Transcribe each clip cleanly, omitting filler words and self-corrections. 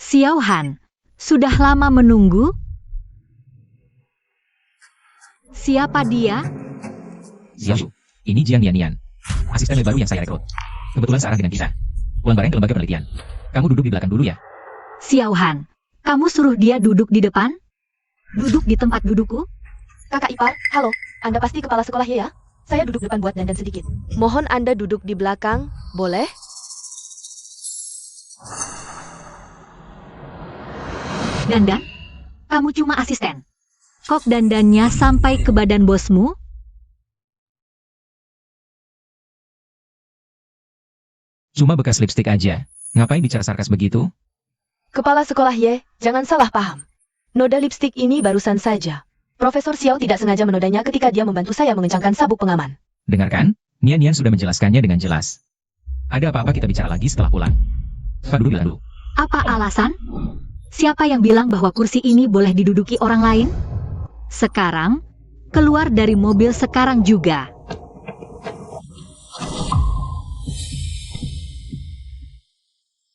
Xiao Han, sudah lama menunggu? Siapa dia? Xiao, ini Jiang Nian, asisten lab baru yang saya rekrut. Kebetulan searah dengan kita. Pulang bareng ke lembaga penelitian. Kamu duduk di belakang dulu ya. Xiao Han, kamu suruh dia duduk di depan? Duduk di tempat dudukku? Kakak ipar, halo. Anda pasti kepala sekolah ya? Saya duduk depan buat dandan sedikit. Mohon Anda duduk di belakang, boleh? Dandan? Kamu cuma asisten. Kok dandannya sampai ke badan bosmu? Cuma bekas lipstik aja. Ngapain bicara sarkas begitu? Kepala sekolah ye, jangan salah paham. Noda lipstik ini barusan saja. Profesor Xiao tidak sengaja menodanya ketika dia membantu saya mengencangkan sabuk pengaman. Dengarkan, Nian sudah menjelaskannya dengan jelas. Ada apa-apa kita bicara lagi setelah pulang. Pak dulu bilang dulu. Apa alasan? Siapa yang bilang bahwa kursi ini boleh diduduki orang lain? Sekarang, keluar dari mobil sekarang juga.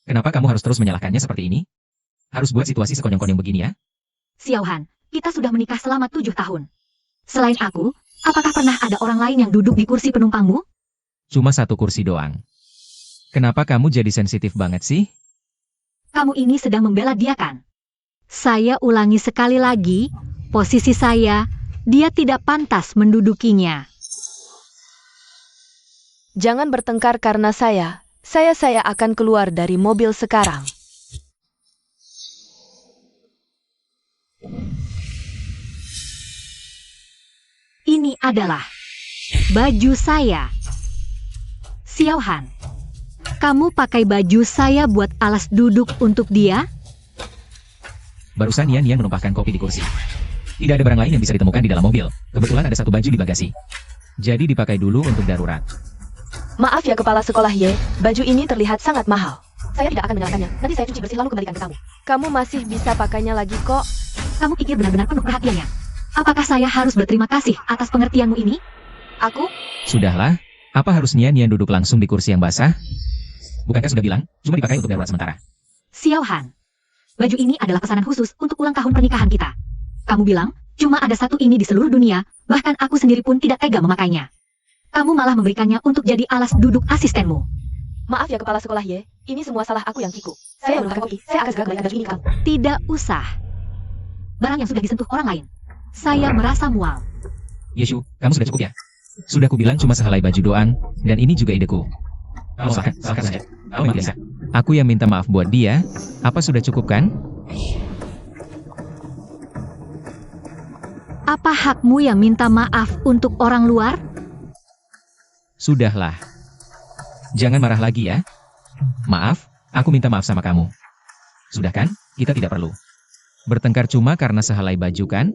Kenapa kamu harus terus menyalahkannya seperti ini? Harus buat situasi sekonyong-konyong begini ya? Xiao Han, kita sudah menikah selama 7 tahun. Selain aku, apakah pernah ada orang lain yang duduk di kursi penumpangmu? Cuma satu kursi doang. Kenapa kamu jadi sensitif banget sih? Kamu ini sedang membela dia kan? Saya ulangi sekali lagi, posisi saya, dia tidak pantas mendudukinya. Jangan bertengkar karena saya akan keluar dari mobil sekarang. Ini adalah baju saya. Xiao Han, kamu pakai baju saya buat alas duduk untuk dia? Barusan Nian menumpahkan kopi di kursi. Tidak ada barang lain yang bisa ditemukan di dalam mobil. Kebetulan ada satu baju di bagasi. Jadi dipakai dulu untuk darurat. Maaf ya kepala sekolah ye, baju ini terlihat sangat mahal. Saya tidak akan menyalahkannya. Nanti saya cuci bersih lalu kembalikan ke kamu. Kamu masih bisa pakainya lagi kok. Kamu pikir benar-benar penuh perhatiannya? Apakah saya harus berterima kasih atas pengertianmu ini? Aku? Sudahlah, apa harus Nian duduk langsung di kursi yang basah? Bukankah sudah bilang, cuma dipakai untuk darurat sementara? Xiao Han, baju ini adalah pesanan khusus untuk ulang tahun pernikahan kita. Kamu bilang, cuma ada satu ini di seluruh dunia, bahkan aku sendiri pun tidak tega memakainya. Kamu malah memberikannya untuk jadi alas duduk asistenmu. Maaf ya kepala sekolah ye, ini semua salah aku yang kiku. Saya menumpahkan kopi, saya akan segera kembalikan baju ini ke kamu. Tidak usah. Barang yang sudah disentuh orang lain. Saya merasa mual. Yeshu, kamu sudah cukup ya? Sudah kubilang cuma sehelai baju doang, dan ini juga ideku. Silahkan saja. Aku yang biasa. Aku yang minta maaf buat dia, apa sudah cukup kan? Apa hakmu yang minta maaf untuk orang luar? Sudahlah. Jangan marah lagi ya. Maaf, aku minta maaf sama kamu. Sudah kan? Kita tidak perlu bertengkar cuma karena sehelai baju kan?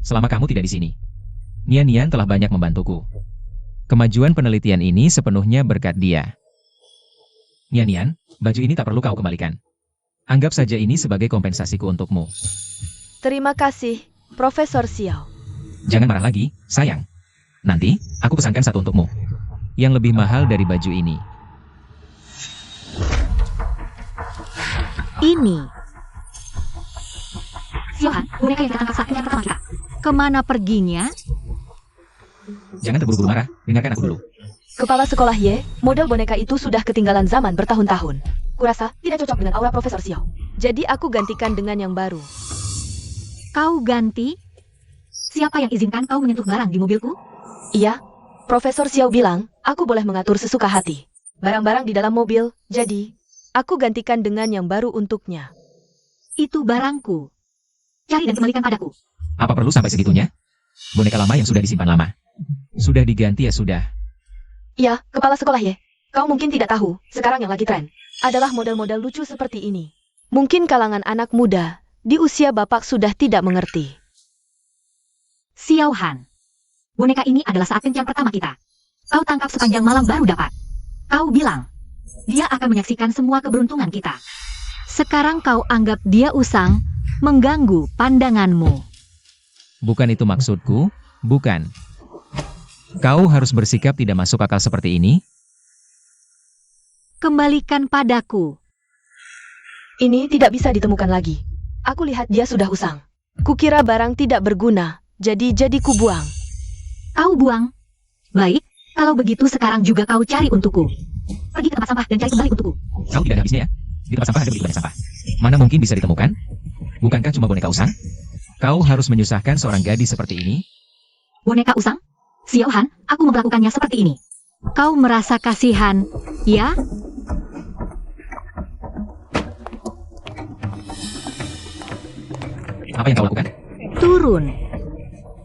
Selama kamu tidak di sini, Nian telah banyak membantuku. Kemajuan penelitian ini sepenuhnya berkat dia. Nian, baju ini tak perlu kau kembalikan. Anggap saja ini sebagai kompensasiku untukmu. Terima kasih, Profesor Xiao. Jangan marah lagi, sayang. Nanti, aku pesankan satu untukmu. Yang lebih mahal dari baju ini. Ini. Xiao Han, boneka yang kita tangkap saat yang pertama kita. Kemana perginya? Jangan terburu-buru marah, dengarkan aku dulu. Kepala sekolah ye, model boneka itu sudah ketinggalan zaman bertahun-tahun. Kurasa tidak cocok dengan aura Profesor Xiao. Jadi aku gantikan dengan yang baru. Kau ganti? Siapa yang izinkan kau menyentuh barang di mobilku? Iya, Profesor Xiao bilang, aku boleh mengatur sesuka hati. Barang-barang di dalam mobil, jadi aku gantikan dengan yang baru untuknya. Itu barangku. Cari dan kembalikan padaku. Apa perlu sampai segitunya? Boneka lama yang sudah disimpan lama. Sudah diganti ya sudah. Iya, kepala sekolah ye. Kau mungkin tidak tahu, sekarang yang lagi tren adalah model-model lucu seperti ini. Mungkin kalangan anak muda di usia bapak sudah tidak mengerti. Xiao Han, boneka ini adalah saat kencan pertama kita. Kau tangkap sepanjang malam baru dapat. Kau bilang, dia akan menyaksikan semua keberuntungan kita. Sekarang kau anggap dia usang, mengganggu pandanganmu. Bukan itu maksudku, bukan. Kau harus bersikap tidak masuk akal seperti ini. Kembalikan padaku. Ini tidak bisa ditemukan lagi. Aku lihat dia sudah usang. Kukira barang tidak berguna, jadi kubuang. Kau buang. Baik, kalau begitu sekarang juga kau cari untukku. Pergi ke tempat sampah dan cari kembali untukku. Kau tidak ada habisnya ya? Di tempat sampah ada begitu banyak sampah. Mana mungkin bisa ditemukan? Bukankah cuma boneka usang? Kau harus menyusahkan seorang gadis seperti ini? Boneka usang? Xiao Han, aku memperlakukannya seperti ini. Kau merasa kasihan, ya? Apa yang kau lakukan? Turun.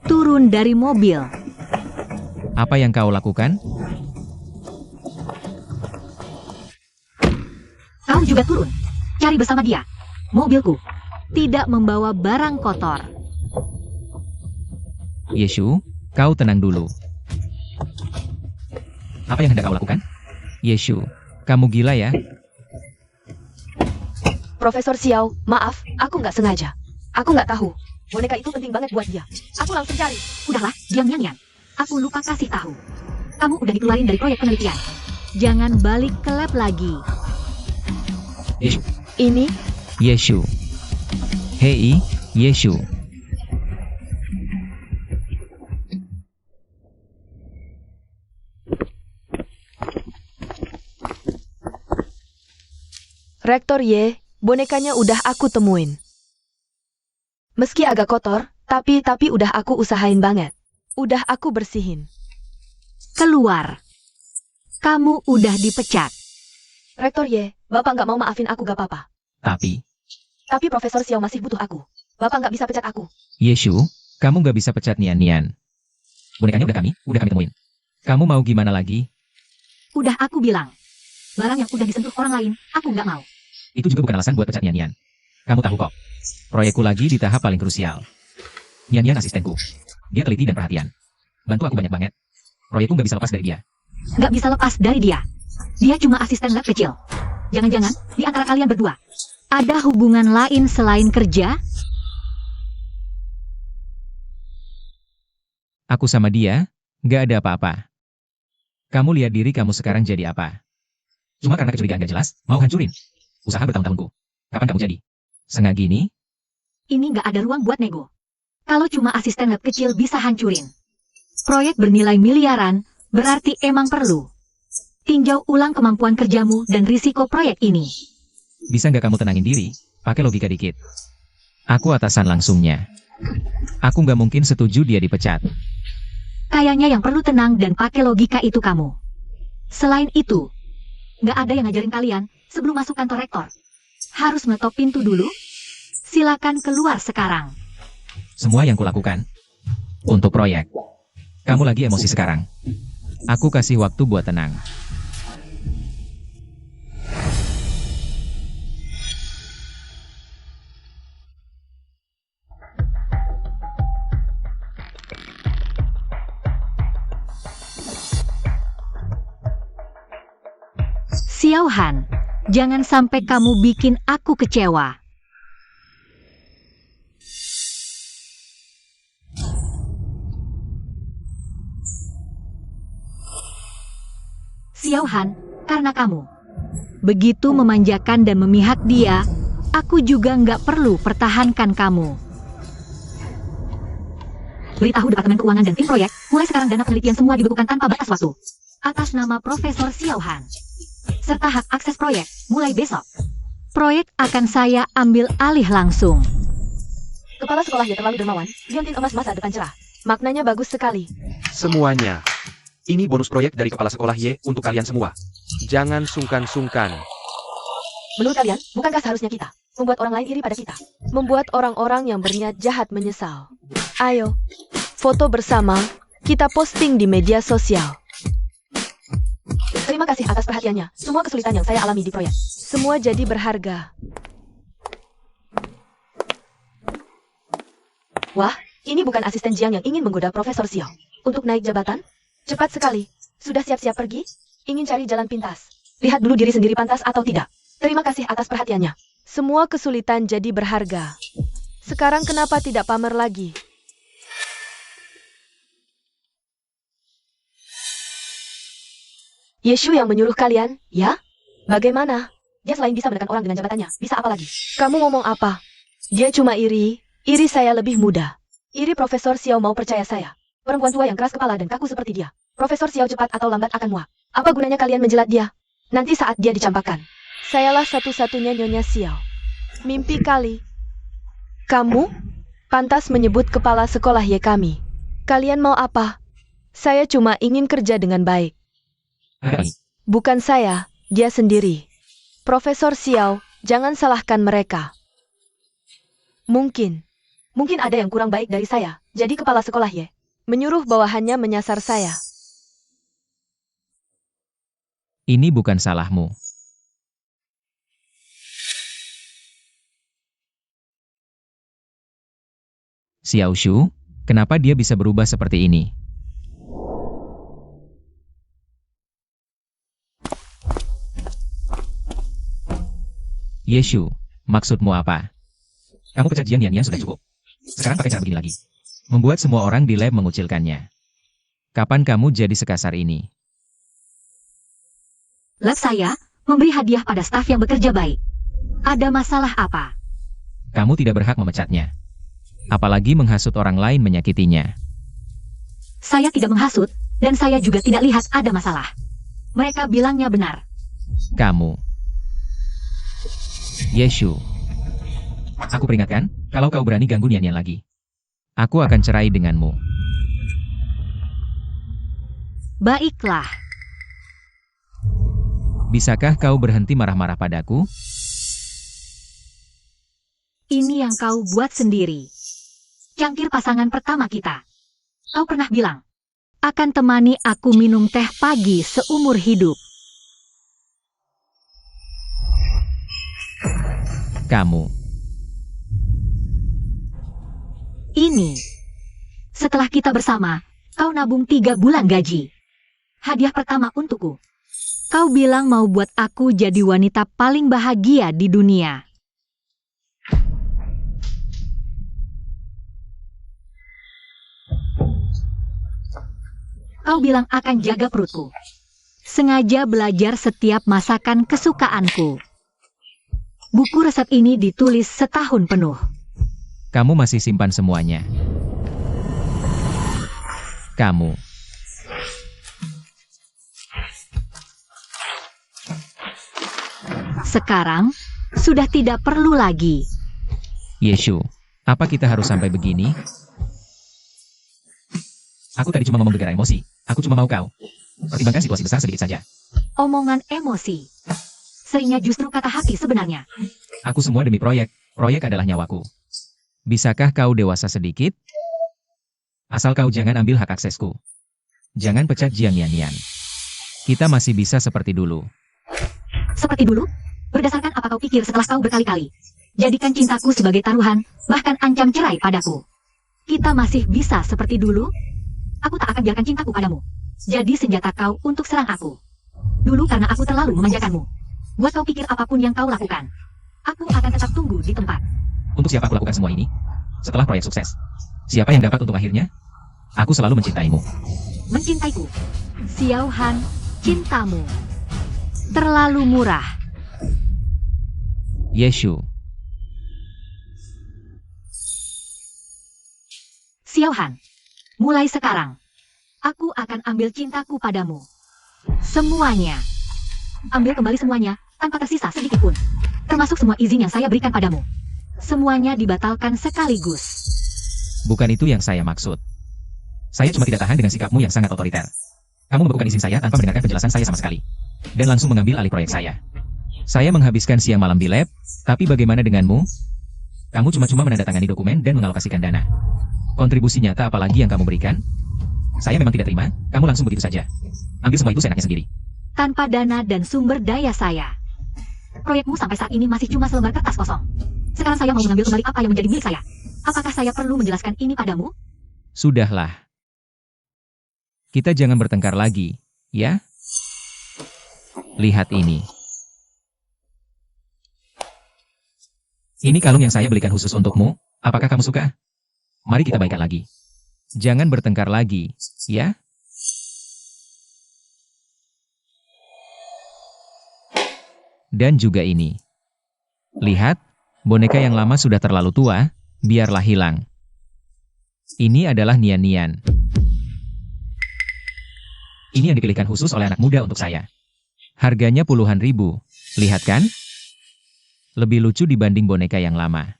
Turun dari mobil. Apa yang kau lakukan? Kau juga turun. Cari bersama dia. Mobilku tidak membawa barang kotor. Yeshu, kau tenang dulu. Apa yang hendak kau lakukan? Yeshu, kamu gila ya? Profesor Xiao, maaf, aku nggak sengaja. Aku nggak tahu. Boneka itu penting banget buat dia. Aku langsung cari. Udahlah, diam Nyan. Aku lupa kasih tahu. Kamu udah dikeluarin dari proyek penelitian. Jangan balik ke lab lagi. Yeshu. Ini, Yeshu. Hei, Yeshu. Rektor Ye, bonekanya udah aku temuin. meski agak kotor, tapi udah aku usahain banget. Udah aku bersihin. Keluar. Kamu udah dipecat. Rektor Ye, Bapak nggak mau maafin aku gak apa-apa. Tapi Profesor Xiao masih butuh aku. Bapak nggak bisa pecat aku. Yeshu, kamu nggak bisa pecat Nian. Bonekanya udah kami temuin. Kamu mau gimana lagi? Udah aku bilang. Barang yang udah disentuh orang lain, aku nggak mau. Itu juga bukan alasan buat pecat Nian. Kamu tahu kok, proyekku lagi di tahap paling krusial. Nian asistenku. Dia teliti dan perhatian. Bantu aku banyak banget. Proyekku nggak bisa lepas dari dia. Nggak bisa lepas dari dia. Dia cuma asisten lab kecil. Jangan-jangan di antara kalian berdua ada hubungan lain selain kerja? Aku sama dia, nggak ada apa-apa. Kamu lihat diri kamu sekarang jadi apa? Cuma karena kecurigaan gak jelas, mau hancurin. Usaha bertahun-tahunku. Kapan kamu jadi? Sengah gini? Ini nggak ada ruang buat nego. Kalau cuma asisten lab kecil bisa hancurin. Proyek bernilai miliaran, berarti emang perlu. Tinjau ulang kemampuan kerjamu dan risiko proyek ini. Bisa nggak kamu tenangin diri? Pakai logika dikit. Aku atasan langsungnya. Aku nggak mungkin setuju dia dipecat. Kayaknya yang perlu tenang dan pakai logika itu kamu. Selain itu, nggak ada yang ngajarin kalian sebelum masuk kantor rektor. Harus ngetok pintu dulu. Silakan keluar sekarang. Semua yang kulakukan untuk proyek. Kamu lagi emosi sekarang. Aku kasih waktu buat tenang. Xiao Han, jangan sampai kamu bikin aku kecewa. Xiao Han, karena kamu begitu memanjakan dan memihak dia, aku juga nggak perlu pertahankan kamu. Beritahu Departemen Keuangan dan tim proyek, mulai sekarang dana penelitian semua dibekukan tanpa batas waktu. Atas nama Profesor Xiao Han. Serta hak akses proyek, mulai besok. Proyek akan saya ambil alih langsung. Kepala sekolah ya terlalu dermawan, liontin emas masa depan cerah. Maknanya bagus sekali. Semuanya. Ini bonus proyek dari kepala sekolah Y untuk kalian semua. Jangan sungkan-sungkan. Menurut kalian, bukankah seharusnya kita membuat orang lain iri pada kita? Membuat orang-orang yang berniat jahat menyesal. Ayo, foto bersama, kita posting di media sosial. Terima kasih atas perhatiannya. Semua kesulitan yang saya alami di proyek. Semua jadi berharga. Wah, ini bukan asisten Jiang yang ingin menggoda Profesor Xiao. Untuk naik jabatan? Cepat sekali. Sudah siap-siap pergi? Ingin cari jalan pintas. Lihat dulu diri sendiri pantas atau tidak. Terima kasih atas perhatiannya. Semua kesulitan jadi berharga. Sekarang kenapa tidak pamer lagi? Yeshu yang menyuruh kalian, ya? Bagaimana? Dia selain bisa menekan orang dengan jabatannya, bisa apa lagi? Kamu ngomong apa? Dia cuma iri saya lebih muda. Iri Profesor Xiao mau percaya saya. Perempuan tua yang keras kepala dan kaku seperti dia. Profesor Xiao cepat atau lambat akan muak. Apa gunanya kalian menjelat dia? Nanti saat dia dicampakkan. Sayalah satu-satunya Nyonya Xiao. Mimpi kali. Kamu? Pantas menyebut kepala sekolah Ye kami. Kalian mau apa? Saya cuma ingin kerja dengan baik. Bukan saya, dia sendiri. Profesor Xiao, jangan salahkan mereka. Mungkin ada yang kurang baik dari saya. Jadi kepala sekolah Ye. menyuruh bawahannya menyasar saya. Ini bukan salahmu. Xiao Shu, kenapa dia bisa berubah seperti ini? Yeshu, maksudmu apa? Kamu pecat Jiang Yanyan sudah cukup. Sekarang pakai cara begini lagi. Membuat semua orang di lab mengucilkannya. Kapan kamu jadi sekasar ini? Lab saya memberi hadiah pada staf yang bekerja baik. Ada masalah apa? Kamu tidak berhak memecatnya. Apalagi menghasut orang lain menyakitinya. Saya tidak menghasut, dan saya juga tidak lihat ada masalah. Mereka bilangnya benar. Kamu. Yeshu. Aku peringatkan, kalau kau berani ganggu Nian lagi. Aku akan cerai denganmu. Baiklah. Bisakah kau berhenti marah-marah padaku? Ini yang kau buat sendiri. Cangkir pasangan pertama kita. Kau pernah bilang, akan temani aku minum teh pagi seumur hidup. Kamu. Ini. Setelah kita bersama, kau nabung 3 bulan gaji. Hadiah pertama untukku. Kau bilang mau buat aku jadi wanita paling bahagia di dunia. Kau bilang akan jaga perutku. Sengaja belajar setiap masakan kesukaanku. Buku resep ini ditulis setahun penuh. Kamu masih simpan semuanya. Kamu. Sekarang, sudah tidak perlu lagi. Yeshu, apa kita harus sampai begini? Aku tadi cuma ngomong gegara emosi. Aku cuma mau kau. Pertimbangkan situasi besar sedikit saja. Omongan emosi. Seringnya justru kata hati sebenarnya. Aku semua demi proyek. Proyek adalah nyawaku. Bisakah kau dewasa sedikit? Asal kau jangan ambil hak aksesku. Jangan pecat Jiang Yanyan. Kita masih bisa seperti dulu. Seperti dulu? Berdasarkan apa kau pikir setelah kau berkali-kali jadikan cintaku sebagai taruhan, bahkan ancam cerai padaku. Kita masih bisa seperti dulu? Aku tak akan biarkan cintaku padamu jadi senjata kau untuk serang aku. Dulu karena aku terlalu memanjakanmu. Buat kau pikir apapun yang kau lakukan, aku akan tetap tunggu di tempat. Untuk siapa aku lakukan semua ini? Setelah proyek sukses. Siapa yang dapat untung akhirnya? Aku selalu mencintaimu. Mencintaiku. Xiao Han, cintamu terlalu murah. Yeshu. Xiao Han, mulai sekarang, aku akan ambil cintaku padamu. Semuanya. Ambil kembali semuanya, tanpa tersisa sedikit pun. Termasuk semua izin yang saya berikan padamu. Semuanya dibatalkan sekaligus. Bukan itu yang saya maksud. Saya cuma tidak tahan dengan sikapmu yang sangat otoriter. Kamu membekukan izin saya tanpa mendengarkan penjelasan saya sama sekali. Dan langsung mengambil alih proyek saya. Saya menghabiskan siang malam di lab, tapi bagaimana denganmu? Kamu cuma-cuma menandatangani dokumen dan mengalokasikan dana. Kontribusi nyata apalagi yang kamu berikan? Saya memang tidak terima, kamu langsung begitu saja. Ambil semua itu seenaknya sendiri. Tanpa dana dan sumber daya saya. Proyekmu sampai saat ini masih cuma selembar kertas kosong. Sekarang saya mau mengambil kembali apa yang menjadi milik saya. Apakah saya perlu menjelaskan ini padamu? Sudahlah. Kita jangan bertengkar lagi, ya? Lihat ini. Ini kalung yang saya belikan khusus untukmu. Apakah kamu suka? Mari kita baikan lagi. Jangan bertengkar lagi, ya? Dan juga ini. Lihat, boneka yang lama sudah terlalu tua, biarlah hilang. Ini adalah Nian-Nian. Ini yang dipilihkan khusus oleh anak muda untuk saya. Harganya puluhan ribu. Lihat kan? Lebih lucu dibanding boneka yang lama.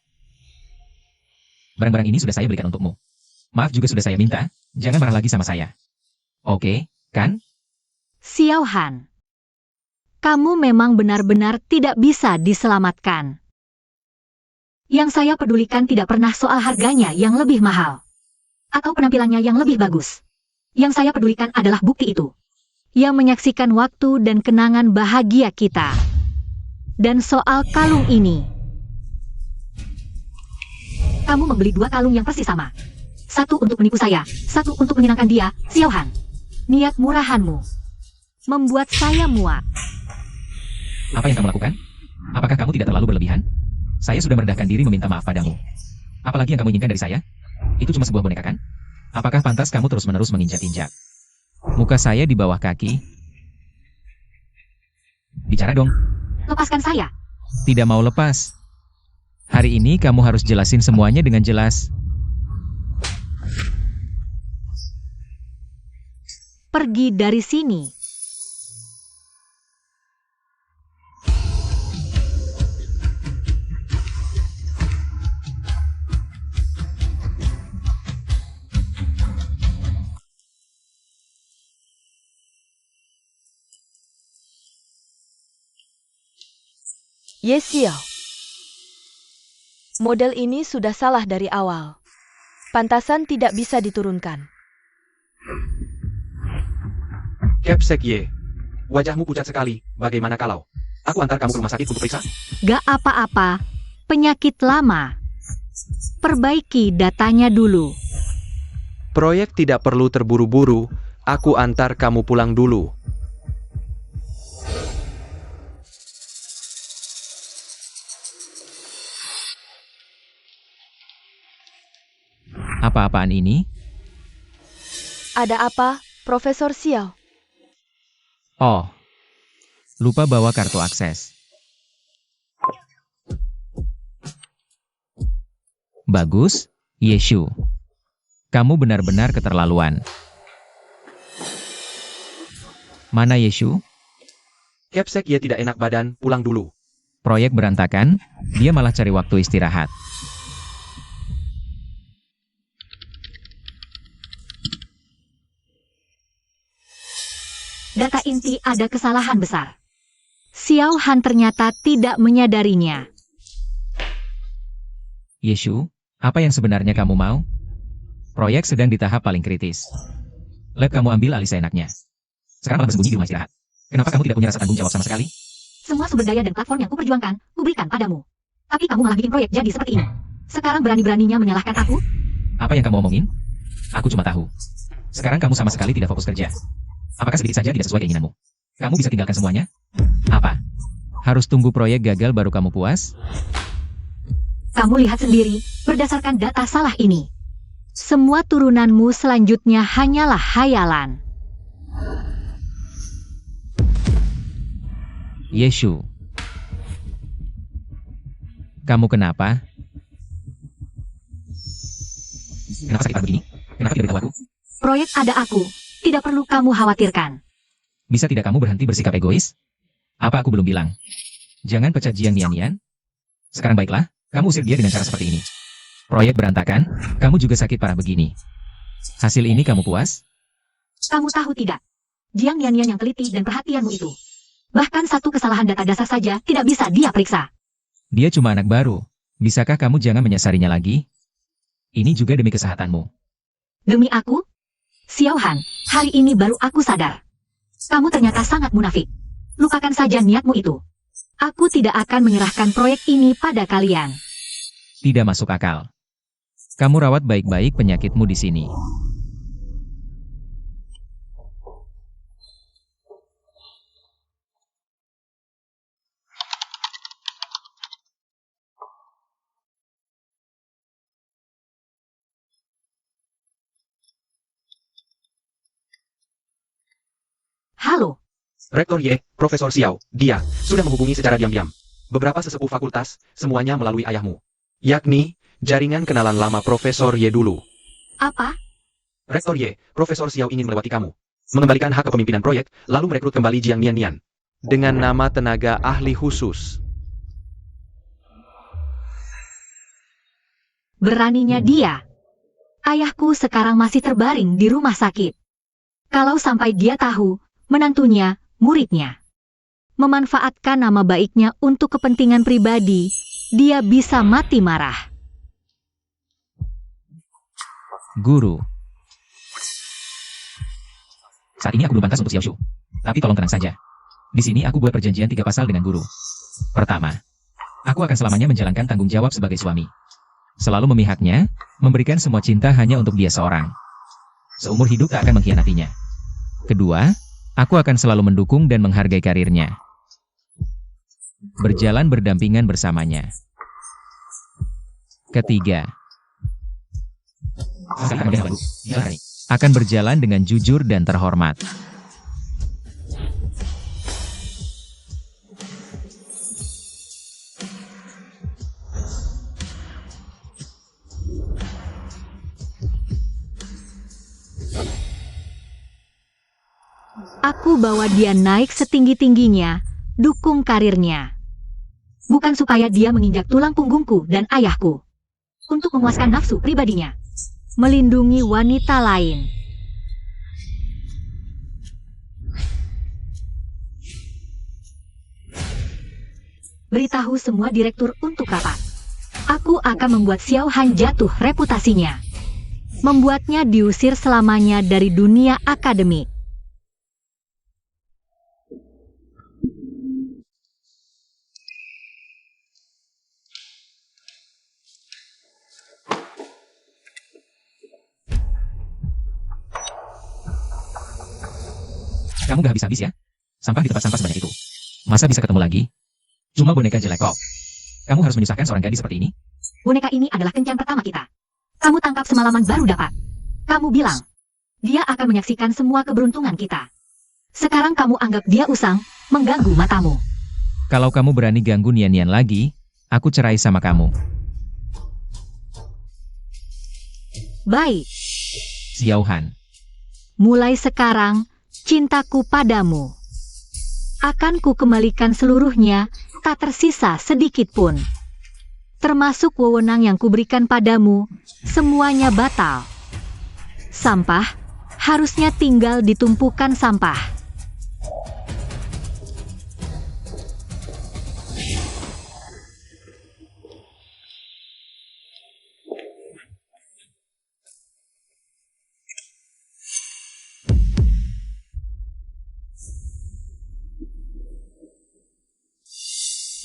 Barang-barang ini sudah saya belikan untukmu. Maaf juga sudah saya minta, jangan marah lagi sama saya. Oke, kan? Xiao Han. Kamu memang benar-benar tidak bisa diselamatkan. Yang saya pedulikan tidak pernah soal harganya yang lebih mahal. Atau penampilannya yang lebih bagus. Yang saya pedulikan adalah bukti itu. Yang menyaksikan waktu dan kenangan bahagia kita. Dan soal kalung ini. Kamu membeli 2 kalung yang persis sama. Satu untuk menipu saya, satu untuk menyenangkan dia, Xiao Han. Niat murahanmu membuat saya muak. Apa yang kamu lakukan? Apakah kamu tidak terlalu berlebihan? Saya sudah merendahkan diri meminta maaf padamu. Apalagi yang kamu inginkan dari saya? Itu cuma sebuah boneka kan? Apakah pantas kamu terus-menerus menginjak-injak? Muka saya di bawah kaki. Bicara dong. Lepaskan saya. Tidak mau lepas. Hari ini kamu harus jelasin semuanya dengan jelas. Pergi dari sini. Ye Xiao. Model ini sudah salah dari awal. Pantasan tidak bisa diturunkan. Capsek Ye. Wajahmu pucat sekali. Bagaimana kalau aku antar kamu ke rumah sakit untuk periksa? Gak apa-apa. Penyakit lama. Perbaiki datanya dulu. Proyek tidak perlu terburu-buru. Aku antar kamu pulang dulu. Apa-apaan ini? Ada apa, Profesor Xiao? Oh. Lupa bawa kartu akses. Bagus, Yeshu. Kamu benar-benar keterlaluan. Mana Yeshu? Capsek Ye tidak enak badan, pulang dulu. Proyek berantakan, dia malah cari waktu istirahat. Data inti ada kesalahan besar. Xiao Han ternyata tidak menyadarinya. Yeshu, apa yang sebenarnya kamu mau? Proyek sedang di tahap paling kritis. Lab kamu ambil alih seenaknya. Sekarang malah bersembunyi di rumah istirahat. Kenapa kamu tidak punya rasa tanggung jawab sama sekali? Semua sumber daya dan platform yang kuperjuangkan, kuberikan padamu. Tapi kamu malah bikin proyek jadi seperti ini. Sekarang berani-beraninya menyalahkan aku? Apa yang kamu omongin? Aku cuma tahu. Sekarang kamu sama sekali tidak fokus kerja. Apakah sedikit saja tidak sesuai keinginanmu? Kamu bisa tinggalkan semuanya? Apa? Harus tunggu proyek gagal baru kamu puas? Kamu lihat sendiri, berdasarkan data salah ini. Semua turunanmu selanjutnya hanyalah hayalan. Yeshu. Kamu kenapa? Kenapa sakit begini? Kenapa tidak beritahu aku? Proyek ada aku. Tidak perlu kamu khawatirkan. Bisa tidak kamu berhenti bersikap egois? Apa aku belum bilang? Jangan pecat Jiang Nian-Nian. Sekarang baiklah, kamu usir dia dengan cara seperti ini. Proyek berantakan, kamu juga sakit parah begini. Hasil ini kamu puas? Kamu tahu tidak? Jiang Nian-Nian yang teliti dan perhatianmu itu. Bahkan satu kesalahan data dasar saja tidak bisa dia periksa. Dia cuma anak baru. Bisakah kamu jangan menyasarinya lagi? Ini juga demi kesehatanmu. Demi aku? Xiao Han, hari ini baru aku sadar. Kamu ternyata sangat munafik. Lupakan saja niatmu itu. Aku tidak akan menyerahkan proyek ini pada kalian. Tidak masuk akal. Kamu rawat baik-baik penyakitmu di sini. Halo. Rektor Ye, Profesor Xiao, dia sudah menghubungi secara diam-diam beberapa sesepuh fakultas, semuanya melalui ayahmu. Yakni, jaringan kenalan lama Profesor Ye dulu. Apa? Rektor Ye, Profesor Xiao ingin melewati kamu. Mengembalikan hak kepemimpinan proyek, lalu merekrut kembali Jiang Nian. Dengan nama tenaga ahli khusus. Beraninya dia. Ayahku sekarang masih terbaring di rumah sakit. Kalau sampai dia tahu, menantunya, muridnya, memanfaatkan nama baiknya untuk kepentingan pribadi, dia bisa mati marah. Guru. Saat ini aku belum pantas untuk Xiaoshu. Tapi tolong tenang saja. Di sini aku buat perjanjian 3 pasal dengan guru. Pertama, aku akan selamanya menjalankan tanggung jawab sebagai suami. Selalu memihaknya, memberikan semua cinta hanya untuk dia seorang. Seumur hidup tak akan mengkhianatinya. Kedua, aku akan selalu mendukung dan menghargai karirnya. Berjalan berdampingan bersamanya. Ketiga, akan berjalan dengan jujur dan terhormat. Aku bawa dia naik setinggi-tingginya, dukung karirnya. Bukan supaya dia menginjak tulang punggungku dan ayahku. Untuk memuaskan nafsu pribadinya. Melindungi wanita lain. Beritahu semua direktur untuk rapat. Aku akan membuat Xiao Han jatuh reputasinya. Membuatnya diusir selamanya dari dunia akademik. Kamu gak habis-habis ya? Sampah di tempat sampah sebanyak itu. Masa bisa ketemu lagi? Cuma boneka jelek kok. Kamu harus menyusahkan seorang gadis seperti ini? Boneka ini adalah kencan pertama kita. Kamu tangkap semalaman baru dapat. Kamu bilang, dia akan menyaksikan semua keberuntungan kita. Sekarang kamu anggap dia usang, mengganggu matamu. Kalau kamu berani ganggu Nian-Nian lagi, aku cerai sama kamu. Baik, Xiao Han. mulai sekarang, cintaku padamu akan ku kembalikan seluruhnya, tak tersisa sedikit pun. Termasuk wewenang yang kuberikan padamu, semuanya batal. Sampah harusnya tinggal di tumpukan sampah.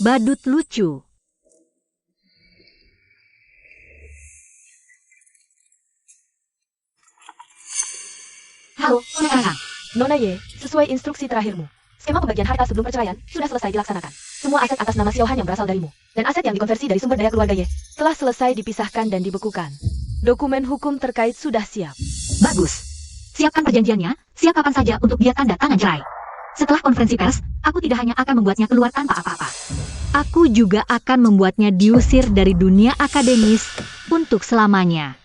Badut lucu. Halo, Nona. Nona Ye, sesuai instruksi terakhirmu. Skema pembagian harta sebelum perceraian sudah selesai dilaksanakan. Semua aset atas nama Xiao Han yang berasal darimu, dan aset yang dikonversi dari sumber daya keluarga Ye Telah selesai dipisahkan dan dibekukan. Dokumen hukum terkait sudah siap. Bagus. Siapkan perjanjiannya, siap kapan saja untuk dia tanda tangan cerai. Setelah konferensi pers, aku tidak hanya akan membuatnya keluar tanpa apa-apa. Aku juga akan membuatnya diusir dari dunia akademis untuk selamanya.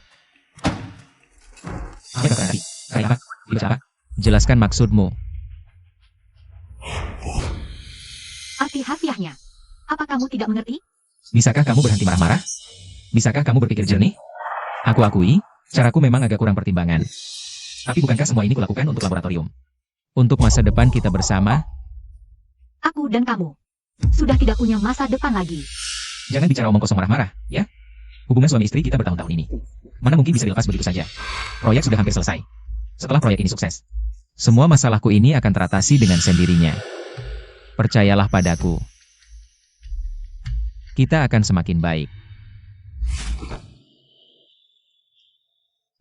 Apa kata tadi? Kayak apa? Dibaca apa? Jelaskan maksudmu. Arti harfiahnya. Apa kamu tidak mengerti? Bisakah kamu berhenti marah-marah? Bisakah kamu berpikir jernih? Aku akui, caraku memang agak kurang pertimbangan. Tapi bukankah semua ini kulakukan untuk laboratorium? Untuk masa depan kita bersama? Aku dan kamu sudah tidak punya masa depan lagi. Jangan bicara omong kosong marah-marah, ya? Hubungan suami istri kita bertahun-tahun ini. Mana mungkin bisa dilepas begitu saja? Proyek sudah hampir selesai. Setelah proyek ini sukses, semua masalahku ini akan teratasi dengan sendirinya. Percayalah padaku. Kita akan semakin baik.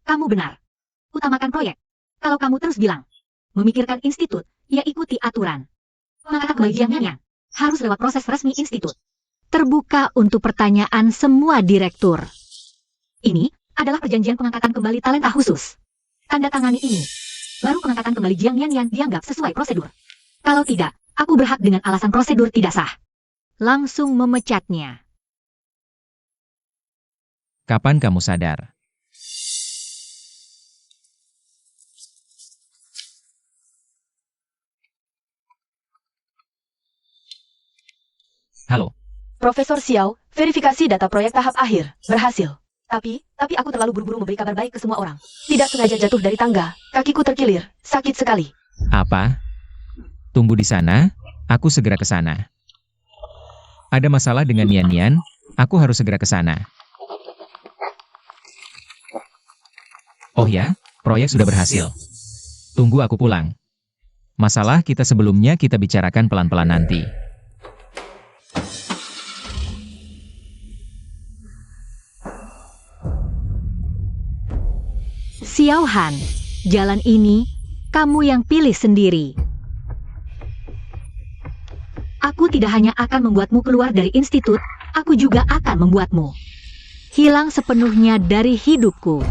Kamu benar. Utamakan proyek. Kalau kamu terus bilang, memikirkan institut, ya ikuti aturan. Maka kebahagiaannya harus lewat proses resmi institut. Terbuka untuk pertanyaan semua direktur. Ini adalah perjanjian pengangkatan kembali talenta khusus. Tanda tangani ini. Baru pengangkatan kembali Jiang Nian dianggap sesuai prosedur. Kalau tidak, aku berhak dengan alasan prosedur tidak sah. Langsung memecatnya. Kapan kamu sadar? Halo, Profesor Xiao, verifikasi data proyek tahap akhir. Berhasil. Tapi aku terlalu buru-buru memberi kabar baik ke semua orang. Tidak sengaja jatuh dari tangga. Kakiku terkilir. Sakit sekali. apa? Tunggu di sana, aku segera ke sana. Ada masalah dengan Nian Nian, aku harus segera ke sana. Oh ya, proyek sudah berhasil. Tunggu aku pulang. Masalah kita sebelumnya kita bicarakan pelan-pelan nanti. Xiao Han, jalan ini kamu yang pilih sendiri. Aku tidak hanya akan membuatmu keluar dari institut, aku juga akan membuatmu hilang sepenuhnya dari hidupku.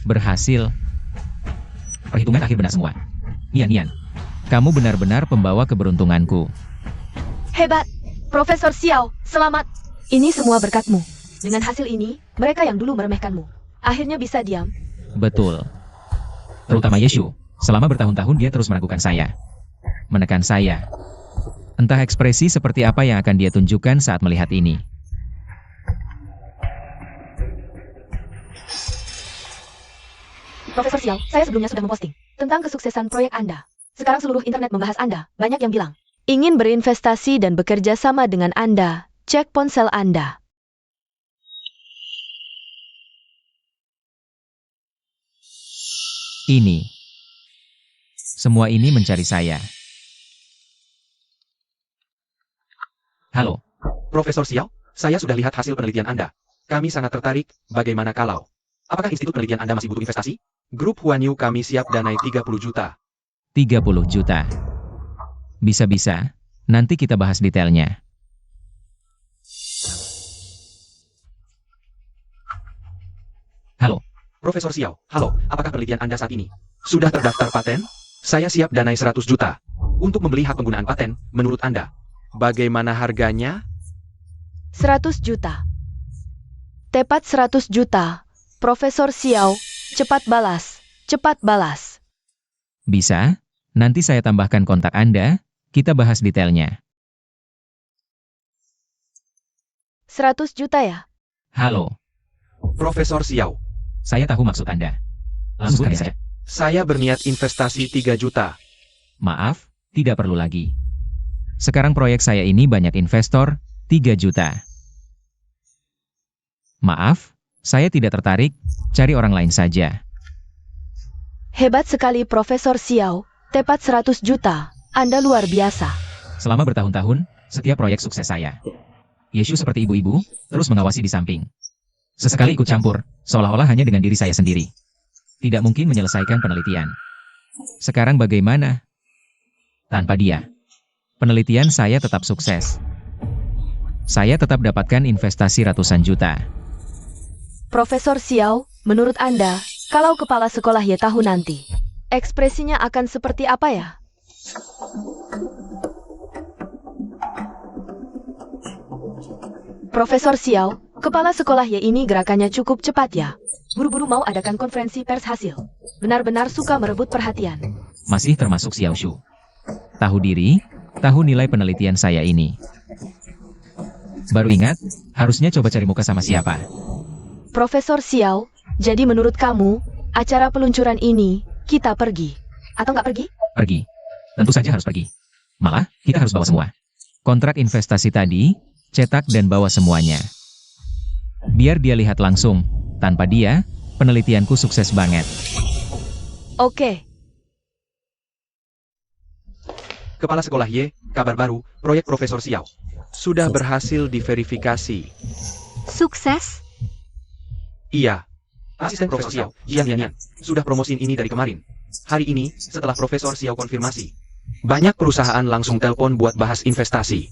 Berhasil. Perhitungan akhir benar semua. Nian Nian, kamu benar-benar pembawa keberuntunganku. Hebat. Profesor Xiao, selamat. Ini semua berkatmu. Dengan hasil ini, mereka yang dulu meremehkanmu akhirnya bisa diam. Betul. Terutama Yeshu, selama bertahun-tahun dia terus meragukan saya. Menekan saya. Entah ekspresi seperti apa yang akan dia tunjukkan saat melihat ini. Profesor Xiao, saya sebelumnya sudah memposting tentang kesuksesan proyek Anda. Sekarang seluruh internet membahas Anda. Banyak yang bilang, Ingin berinvestasi dan bekerja sama dengan Anda. Cek ponsel Anda. Ini. Semua ini mencari saya. Halo, Profesor Xiao, saya sudah lihat hasil penelitian Anda. Kami sangat tertarik, bagaimana kalau? Apakah institut penelitian Anda masih butuh investasi? Grup Huanyu kami siap danai 30 juta. 30 juta. Bisa-bisa, nanti kita bahas detailnya. Halo, Profesor Xiao, halo, apakah penelitian Anda saat ini sudah terdaftar paten? Saya siap danai 100 juta untuk membeli hak penggunaan paten, menurut Anda. Bagaimana harganya? 100 juta. Tepat 100 juta. Profesor Xiao, cepat balas. Cepat balas. bisa? Nanti saya tambahkan kontak Anda, kita bahas detailnya. 100 juta ya? Halo, Profesor Xiao, saya tahu maksud Anda. Langsung saja. saya berniat investasi 3 juta. Maaf, tidak perlu lagi. Sekarang proyek saya ini banyak investor, 3 juta. Maaf, saya tidak tertarik, cari orang lain saja. Hebat sekali Profesor Xiao. Tepat 100 juta. Anda luar biasa. Selama bertahun-tahun, setiap proyek sukses saya. Yeshu seperti ibu-ibu, terus mengawasi di samping. Sesekali ikut campur, seolah-olah hanya dengan diri saya sendiri. Tidak mungkin menyelesaikan penelitian. Sekarang bagaimana? Tanpa dia, penelitian saya tetap sukses. Saya tetap dapatkan investasi ratusan juta. Profesor Xiao, menurut Anda, kalau kepala sekolah ya tahu nanti, ekspresinya akan seperti apa ya? Profesor Xiao, kepala sekolah ya ini gerakannya cukup cepat ya. Buru-buru mau adakan konferensi pers hasil. Benar-benar suka merebut perhatian. Masih termasuk Xiaoshu. Tahu diri, tahu nilai penelitian saya ini. Baru ingat, harusnya coba cari muka sama siapa. Profesor Xiao, jadi menurut kamu, acara peluncuran ini, kita pergi? Atau nggak pergi? Pergi. Tentu saja harus pergi. Malah, kita harus bawa semua. Kontrak investasi tadi, cetak dan bawa semuanya. Biar dia lihat langsung. Tanpa dia, penelitianku sukses banget. Oke. Kepala sekolah Y, kabar baru, proyek Profesor Xiao sudah berhasil diverifikasi. Sukses? Iya. Asisten Profesor Xiao, Jiang Yanyan, sudah promosiin ini dari kemarin. Hari ini, setelah Profesor Xiao konfirmasi, Banyak perusahaan langsung telepon buat bahas investasi.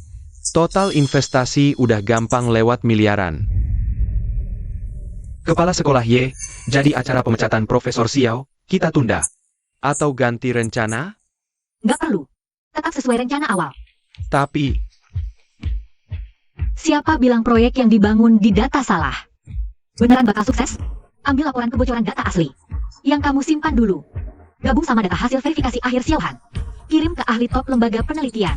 Total investasi udah gampang lewat miliaran. Kepala sekolah Y, jadi acara pemecatan Profesor Xiao, kita tunda. Atau ganti rencana? Nggak perlu. Tetap sesuai rencana awal. Tapi, Siapa bilang proyek yang dibangun di data salah? Beneran bakal sukses? Ambil laporan kebocoran data asli. Yang kamu simpan dulu. Gabung sama data hasil verifikasi akhir Xiaohan. Kirim ke ahli top lembaga penelitian.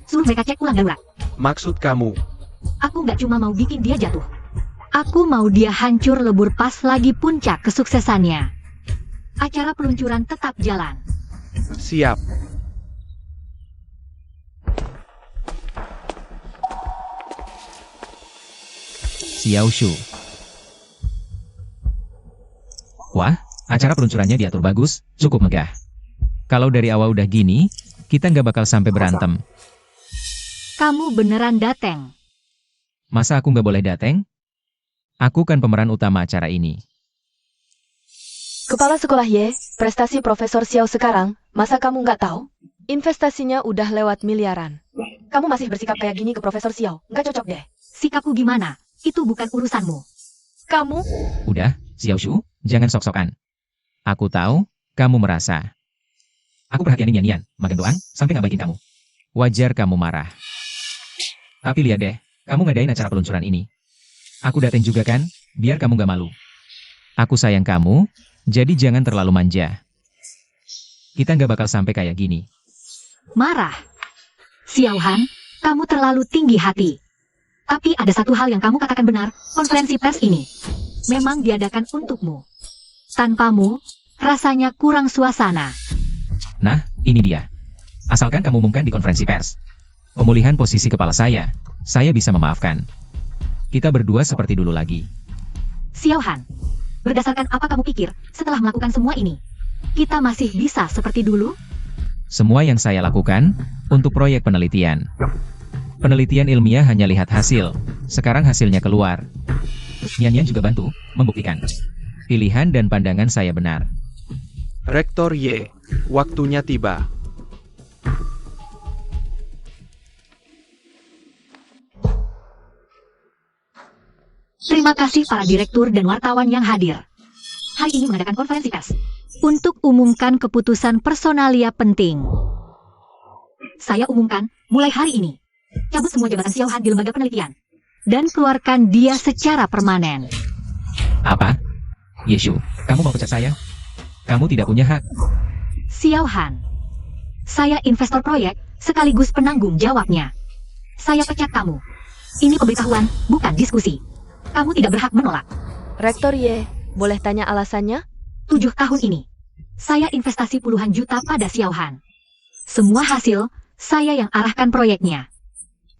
Suruh mereka cek ulang darurat. maksud kamu, Aku nggak cuma mau bikin dia jatuh. Aku mau dia hancur lebur pas lagi puncak kesuksesannya. Acara peluncuran tetap jalan. siap. Xiao Shu. Wah, acara peluncurannya diatur bagus, cukup megah. Kalau dari awal udah gini, kita nggak bakal sampai berantem. Kamu beneran dateng. Masa aku nggak boleh dateng? Aku kan pemeran utama acara ini. Kepala sekolah Y, prestasi Profesor Xiao sekarang, masa kamu nggak tahu? Investasinya udah lewat miliaran. Kamu masih bersikap kayak gini ke Profesor Xiao, nggak cocok deh. Sikapku gimana? Itu bukan urusanmu. Kamu? Udah, Xiao Shu, jangan sok-sokan. Aku tahu, kamu merasa. Aku perhatianin Yan-Yan, makan doang, sampai ngabaikin kamu. Wajar kamu marah. Tapi lihat deh, kamu ngadain acara peluncuran ini. Aku dateng juga kan, biar kamu gak malu. Aku sayang kamu, jadi jangan terlalu manja. Kita gak bakal sampai kayak gini. Marah. Xiaohan, kamu terlalu tinggi hati. Tapi ada satu hal yang kamu katakan benar, konferensi pers ini memang diadakan untukmu. Tanpamu, rasanya kurang suasana. Nah, ini dia. Asalkan kamu umumkan di konferensi pers. Pemulihan posisi kepala saya bisa memaafkan. Kita berdua seperti dulu lagi. Xiaohan, berdasarkan apa kamu pikir setelah melakukan semua ini? Kita masih bisa seperti dulu? Semua yang saya lakukan untuk proyek penelitian. Penelitian ilmiah hanya lihat hasil. Sekarang hasilnya keluar. Yan-Yan juga bantu membuktikan. Pilihan dan pandangan saya benar. Rektor Y, waktunya tiba. Terima kasih para direktur dan wartawan yang hadir. Hari ini mengadakan konferensi pers untuk umumkan keputusan personalia penting. Saya umumkan mulai hari ini. Cabut semua jabatan Xiaohan di lembaga penelitian. Dan keluarkan dia secara permanen. Apa? Yeshu, kamu mau pecat saya? Kamu tidak punya hak. Xiaohan, saya investor proyek sekaligus penanggung jawabnya. Saya pecat kamu. Ini pemberitahuan, bukan diskusi. Kamu tidak berhak menolak. Rektor Y, boleh tanya alasannya? 7 tahun ini, saya investasi puluhan juta pada Xiaohan. Semua hasil, saya yang arahkan proyeknya.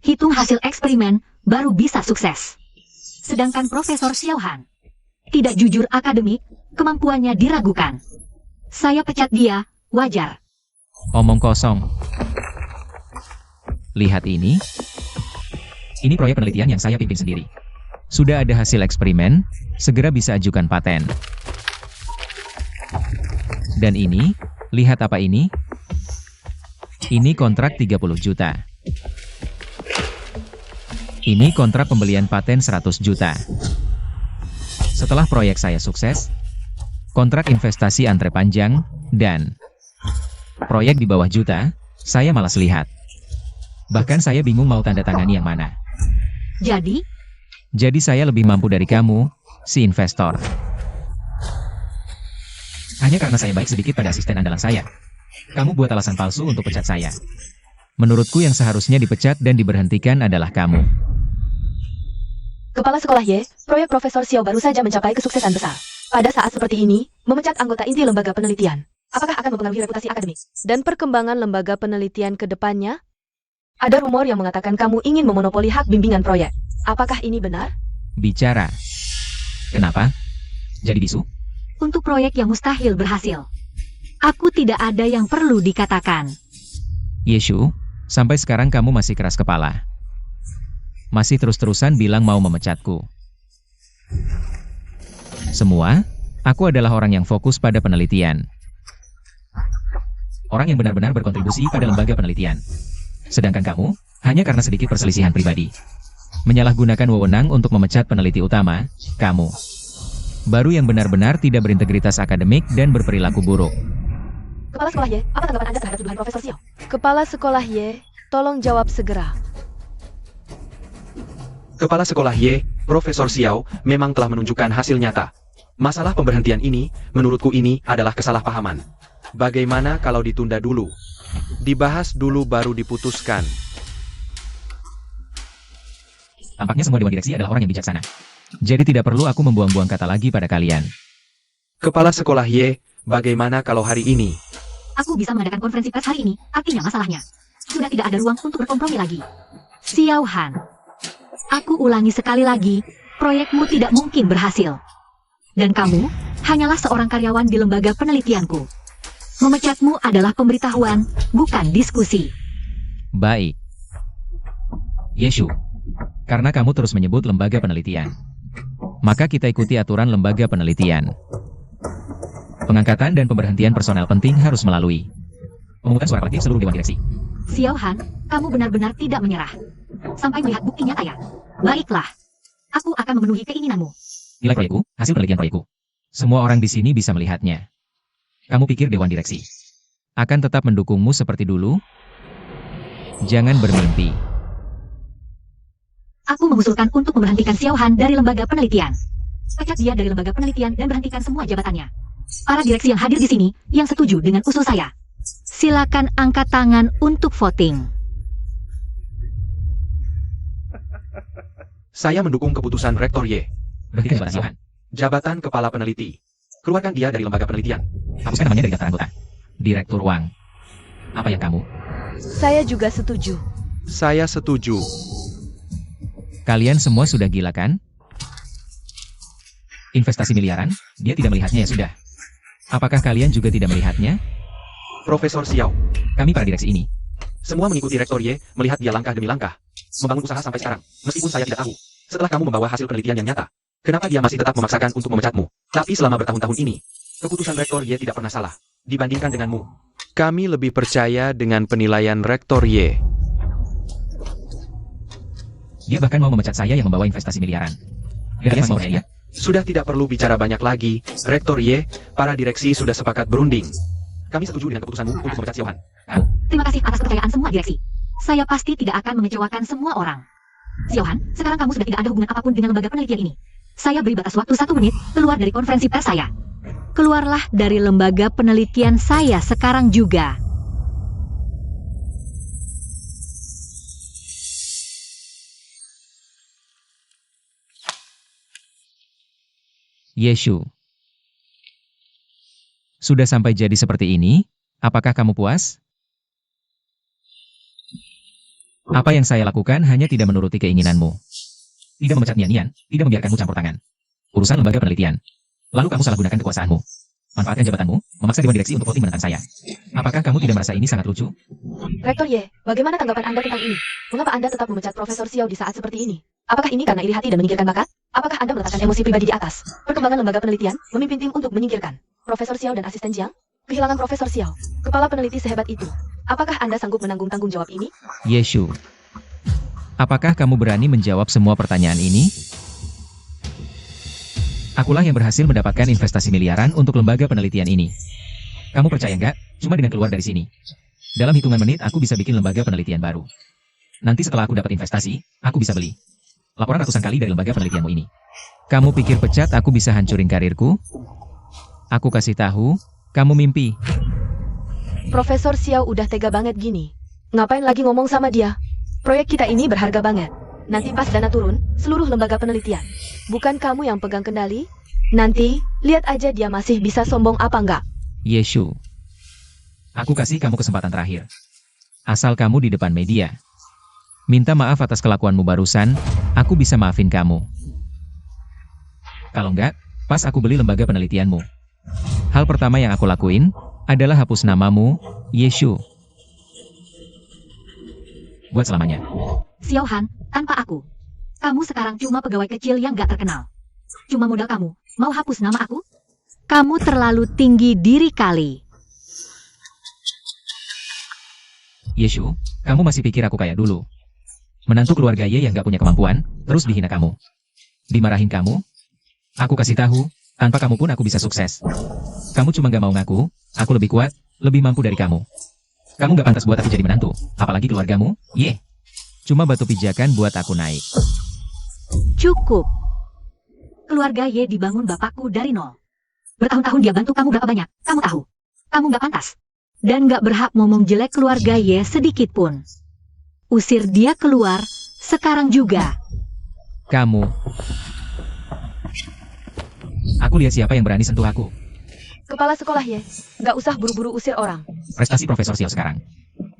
Hitung hasil eksperimen, baru bisa sukses. Sedangkan Profesor Xiaohan tidak jujur akademik, kemampuannya diragukan. Saya pecat dia, wajar. Omong kosong. Lihat ini. Ini proyek penelitian yang saya pimpin sendiri. Sudah ada hasil eksperimen, segera bisa ajukan paten. Dan ini, lihat apa ini? Ini kontrak 30 juta. Ini kontrak pembelian paten 100 juta. Setelah proyek saya sukses, kontrak investasi antre panjang, dan proyek di bawah juta, saya malas lihat. Bahkan saya bingung mau tanda tangani yang mana. Jadi saya lebih mampu dari kamu, si investor. Hanya karena saya baik sedikit pada asisten andalan saya. Kamu buat alasan palsu untuk pecat saya. Menurutku yang seharusnya dipecat dan diberhentikan adalah kamu. Kepala sekolah Y, proyek Profesor Xiao baru saja mencapai kesuksesan besar. Pada saat seperti ini, memecat anggota inti lembaga penelitian. Apakah akan mempengaruhi reputasi akademik? Dan perkembangan lembaga penelitian ke depannya? Ada rumor yang mengatakan kamu ingin memonopoli hak bimbingan proyek. Apakah ini benar? Bicara. Kenapa? Jadi bisu? untuk proyek yang mustahil berhasil. Aku tidak ada yang perlu dikatakan. Yeshu, sampai sekarang kamu masih keras kepala. Masih terus-terusan bilang mau memecatku. Semua, aku adalah orang yang fokus pada penelitian. orang yang benar-benar berkontribusi pada lembaga penelitian. Sedangkan kamu, hanya karena sedikit perselisihan pribadi, menyalahgunakan wewenang untuk memecat peneliti utama, kamu baru yang benar-benar tidak berintegritas akademik dan berperilaku buruk. Kepala sekolah Y, apa tanggapan Anda terhadap tuduhan Profesor Xiao? Kepala sekolah Y, tolong jawab segera. Kepala sekolah Y, Profesor Xiao, memang telah menunjukkan hasil nyata. Masalah pemberhentian ini, menurutku ini adalah kesalahpahaman. Bagaimana kalau ditunda dulu? Dibahas dulu baru diputuskan. Tampaknya semua dewan direksi adalah orang yang bijaksana. Jadi tidak perlu aku membuang-buang kata lagi pada kalian. Kepala sekolah Y, bagaimana kalau hari ini? Aku bisa mengadakan konferensi pers hari ini, artinya masalahnya sudah tidak ada ruang untuk berkompromi lagi. Xiao Han, aku ulangi sekali lagi, proyekmu tidak mungkin berhasil. Dan kamu hanyalah seorang karyawan di lembaga penelitianku. Memecatmu adalah pemberitahuan, bukan diskusi. Baik. Yeshu, karena kamu terus menyebut lembaga penelitian, maka kita ikuti aturan lembaga penelitian. Pengangkatan dan pemberhentian personel penting harus melalui pemungutan suara kolektif seluruh dewan direksi. Xiao Han, kamu benar-benar tidak menyerah. Sampai melihat bukti nyata ya. Baiklah. Aku akan memenuhi keinginanmu. Nilai proyekku, hasil penelitian proyekku. Semua orang di sini bisa melihatnya. Kamu pikir dewan direksi akan tetap mendukungmu seperti dulu? Jangan bermimpi. Aku mengusulkan untuk memberhentikan Xiao Han dari lembaga penelitian. Pecat dia dari lembaga penelitian dan berhentikan semua jabatannya. Para direksi yang hadir di sini, yang setuju dengan usul saya, silakan angkat tangan untuk voting. Saya mendukung keputusan Rektor Y. Berhentikan jabatan Xiao Han. Jabatan Kepala Peneliti. Keluarkan dia dari lembaga penelitian. Hapuskan namanya dari daftar anggota. Direktur Wang. Apa yang kamu? Saya juga setuju. Saya setuju. Kalian semua sudah gila kan? Investasi miliaran, dia tidak melihatnya ya sudah. Apakah kalian juga tidak melihatnya? Profesor Xiao, Kami para direksi ini. semua mengikuti Rektor Y, melihat dia langkah demi langkah membangun usaha sampai sekarang, meskipun saya tidak tahu. Setelah kamu membawa hasil penelitian yang nyata, kenapa dia masih tetap memaksakan untuk memecatmu? Tapi selama bertahun-tahun ini, keputusan Rektor Y tidak pernah salah, dibandingkan denganmu. Kami lebih percaya dengan penilaian Rektor Y. Dia bahkan mau memecat saya yang membawa investasi miliaran. Dan kalian masih mau percaya dia? Sudah tidak perlu bicara banyak lagi, Rektor Y, para direksi sudah sepakat berunding. Kami setuju dengan keputusanmu untuk memecat Xiao Han. Kamu, Terima kasih atas kepercayaan semua direksi. Saya pasti tidak akan mengecewakan semua orang. Xiao Han, sekarang kamu sudah tidak ada hubungan apapun dengan lembaga penelitian ini. Saya beri batas waktu 1 menit, keluar dari konferensi pers saya. Keluarlah dari lembaga penelitian saya sekarang juga. Yeshu. Sudah sampai jadi seperti ini, apakah kamu puas? Apa yang saya lakukan hanya tidak menuruti keinginanmu. Tidak memecat Nian-Nian, tidak membiarkanmu campur tangan. Urusan lembaga penelitian. Lalu kamu salah gunakan kekuasaanmu. Manfaatkan jabatanmu, memaksa dewan direksi untuk voting menentang saya. Apakah kamu tidak merasa ini sangat lucu? Rektor Y, bagaimana tanggapan Anda tentang ini? Mengapa Anda tetap memecat Profesor Xiao di saat seperti ini? Apakah ini karena iri hati dan menyingkirkan bakat? Apakah Anda meletakkan emosi pribadi di atas? Perkembangan lembaga penelitian, memimpin tim untuk menyingkirkan Profesor Xiao dan asisten Jiang? Kehilangan Profesor Xiao, kepala peneliti sehebat itu. Apakah Anda sanggup menanggung tanggung jawab ini? Yeshu. Apakah kamu berani menjawab semua pertanyaan ini? Akulah yang berhasil mendapatkan investasi miliaran untuk lembaga penelitian ini. Kamu percaya nggak? Cuma dengan keluar dari sini. Dalam hitungan menit aku bisa bikin lembaga penelitian baru. Nanti setelah aku dapat investasi, aku bisa beli laporan ratusan kali dari lembaga penelitianmu ini. Kamu pikir pecat aku bisa hancurin karirku? Aku kasih tahu, kamu mimpi. Profesor Xiao udah tega banget gini. Ngapain lagi ngomong sama dia? Proyek kita ini berharga banget. Nanti pas dana turun, seluruh lembaga penelitian. Bukan kamu yang pegang kendali? Nanti, lihat aja dia masih bisa sombong apa enggak. Yeshu. Aku kasih kamu kesempatan terakhir. Asal kamu di depan media minta maaf atas kelakuanmu barusan, aku bisa maafin kamu. Kalau enggak, pas aku beli lembaga penelitianmu. Hal pertama yang aku lakuin adalah hapus namamu, Yeshu. Buat selamanya. Xiao Han, tanpa aku. Kamu sekarang cuma pegawai kecil yang gak terkenal. Cuma modal kamu, mau hapus nama aku? Kamu terlalu tinggi diri kali. Yeshu, kamu masih pikir aku kayak dulu? Menantu keluarga Ye yang gak punya kemampuan, terus dihina kamu. Dimarahin kamu? Aku kasih tahu, tanpa kamu pun aku bisa sukses. Kamu cuma gak mau ngaku, aku lebih kuat, lebih mampu dari kamu. Kamu gak pantas buat aku jadi menantu, apalagi keluargamu, Ye. Cuma batu pijakan buat aku naik. Cukup. Keluarga Ye dibangun bapakku dari nol. Bertahun-tahun dia bantu kamu berapa banyak, kamu tahu. Kamu gak pantas. Dan gak berhak ngomong jelek keluarga Ye sedikit pun. Usir dia keluar, sekarang juga. Kamu. Aku lihat siapa yang berani sentuh aku. Kepala sekolah Ye, gak usah buru-buru usir orang. Prestasi Profesor Xiao sekarang.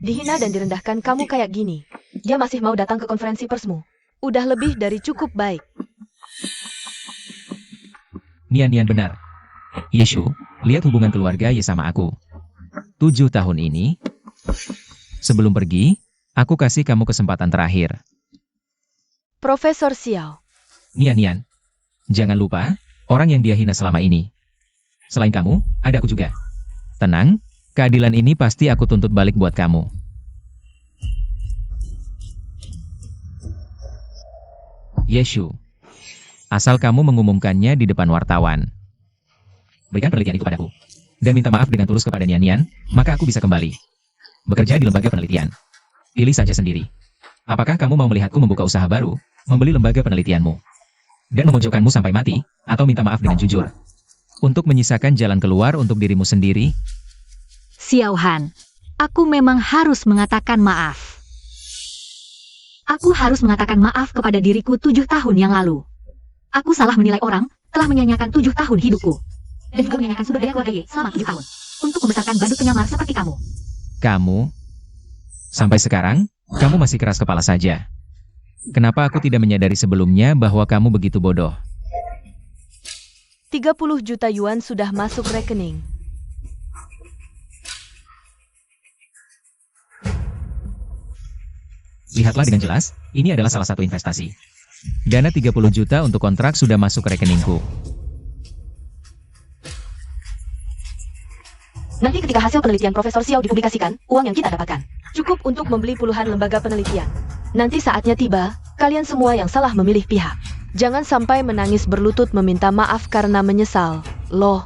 Dihina dan direndahkan kamu kayak gini. Dia masih mau datang ke konferensi persmu. Udah lebih dari cukup baik. Nian benar. Yeshu, lihat hubungan keluarga Ye sama aku. 7 tahun ini. Sebelum pergi, aku kasih kamu kesempatan terakhir. Profesor Xiao. Nian, jangan lupa, orang yang dia hina selama ini. Selain kamu, ada aku juga. Tenang, keadilan ini pasti aku tuntut balik buat kamu. Yeshu, asal kamu mengumumkannya di depan wartawan. Berikan penelitian itu padaku. Dan minta maaf dengan tulus kepada Nian, maka aku bisa kembali bekerja di lembaga penelitian. Pilih saja sendiri. Apakah kamu mau melihatku membuka usaha baru, membeli lembaga penelitianmu, dan memojokkanmu sampai mati, atau minta maaf dengan jujur? Untuk menyisakan jalan keluar untuk dirimu sendiri. Xiao Han, aku memang harus mengatakan maaf. Aku harus mengatakan maaf kepada diriku 7 tahun yang lalu. Aku salah menilai orang, telah menyanyiakan 7 tahun hidupku. Dan juga menyanyiakan sumber daya keluarga Ye selama 7 tahun. Untuk membesarkan badut penyamar seperti kamu. Kamu? Sampai sekarang, kamu masih keras kepala saja. Kenapa aku tidak menyadari sebelumnya bahwa kamu begitu bodoh? 30 juta yuan sudah masuk rekening. Lihatlah dengan jelas, ini adalah salah satu investasi. Dana 30 juta untuk kontrak sudah masuk ke rekeningku. Nanti ketika hasil penelitian Profesor Xiao dipublikasikan, uang yang kita dapatkan cukup untuk membeli puluhan lembaga penelitian. Nanti saatnya tiba, kalian semua yang salah memilih pihak. Jangan sampai menangis berlutut meminta maaf karena menyesal, loh.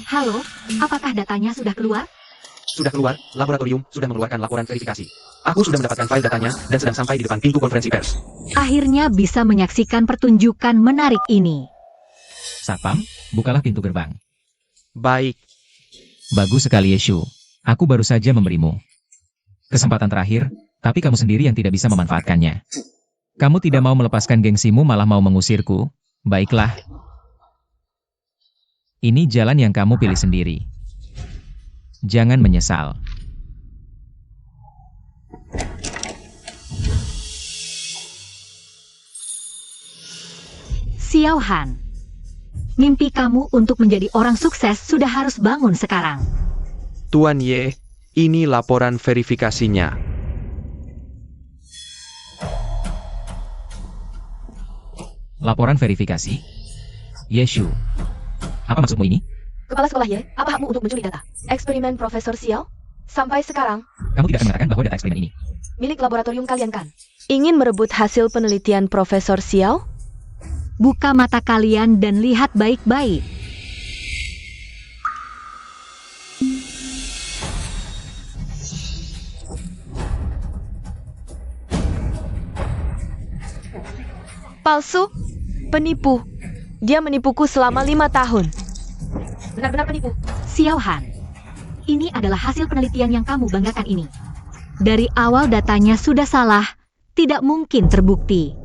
Halo, apakah datanya sudah keluar? Sudah keluar, laboratorium sudah mengeluarkan laporan verifikasi. Aku sudah mendapatkan file datanya dan sedang sampai di depan pintu konferensi pers. Akhirnya bisa menyaksikan pertunjukan menarik ini. Satpam, bukalah pintu gerbang. Baik. Bagus sekali Yeshu. Aku baru saja memberimu kesempatan terakhir, tapi kamu sendiri yang tidak bisa memanfaatkannya. Kamu tidak mau melepaskan gengsimu malah mau mengusirku. Baiklah. Ini jalan yang kamu pilih sendiri. Jangan menyesal. Xiao Han, mimpi kamu untuk menjadi orang sukses sudah harus bangun sekarang. Tuan Ye, ini laporan verifikasinya. Laporan verifikasi? Yeshu. Apa maksudmu ini? Kepala sekolah Ye, apa hakmu untuk mencuri data eksperimen Profesor Xiao? Sampai sekarang, Kamu tidak akan mengatakan bahwa data eksperimen ini milik laboratorium kalian kan? Ingin merebut hasil penelitian Profesor Xiao? Buka mata kalian dan lihat baik-baik. Palsu? Penipu. Dia menipuku selama 5 tahun. Benar-benar penipu. Xiao Han, ini adalah hasil penelitian yang kamu banggakan ini. Dari awal datanya sudah salah, tidak mungkin terbukti.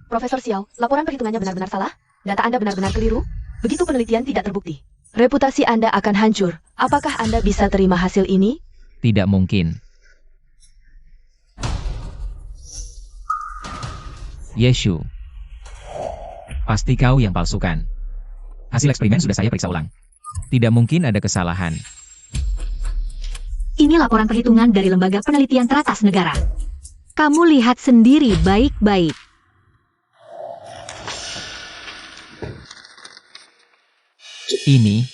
Profesor Xiao, laporan perhitungannya benar-benar salah? Data Anda benar-benar keliru? Begitu penelitian tidak terbukti. Reputasi Anda akan hancur. Apakah Anda bisa terima hasil ini? tidak mungkin. Yeshu. Pasti kau yang palsukan. Hasil eksperimen sudah saya periksa ulang. Tidak mungkin ada kesalahan. Ini laporan perhitungan dari lembaga penelitian teratas negara. Kamu lihat sendiri baik-baik. Ini.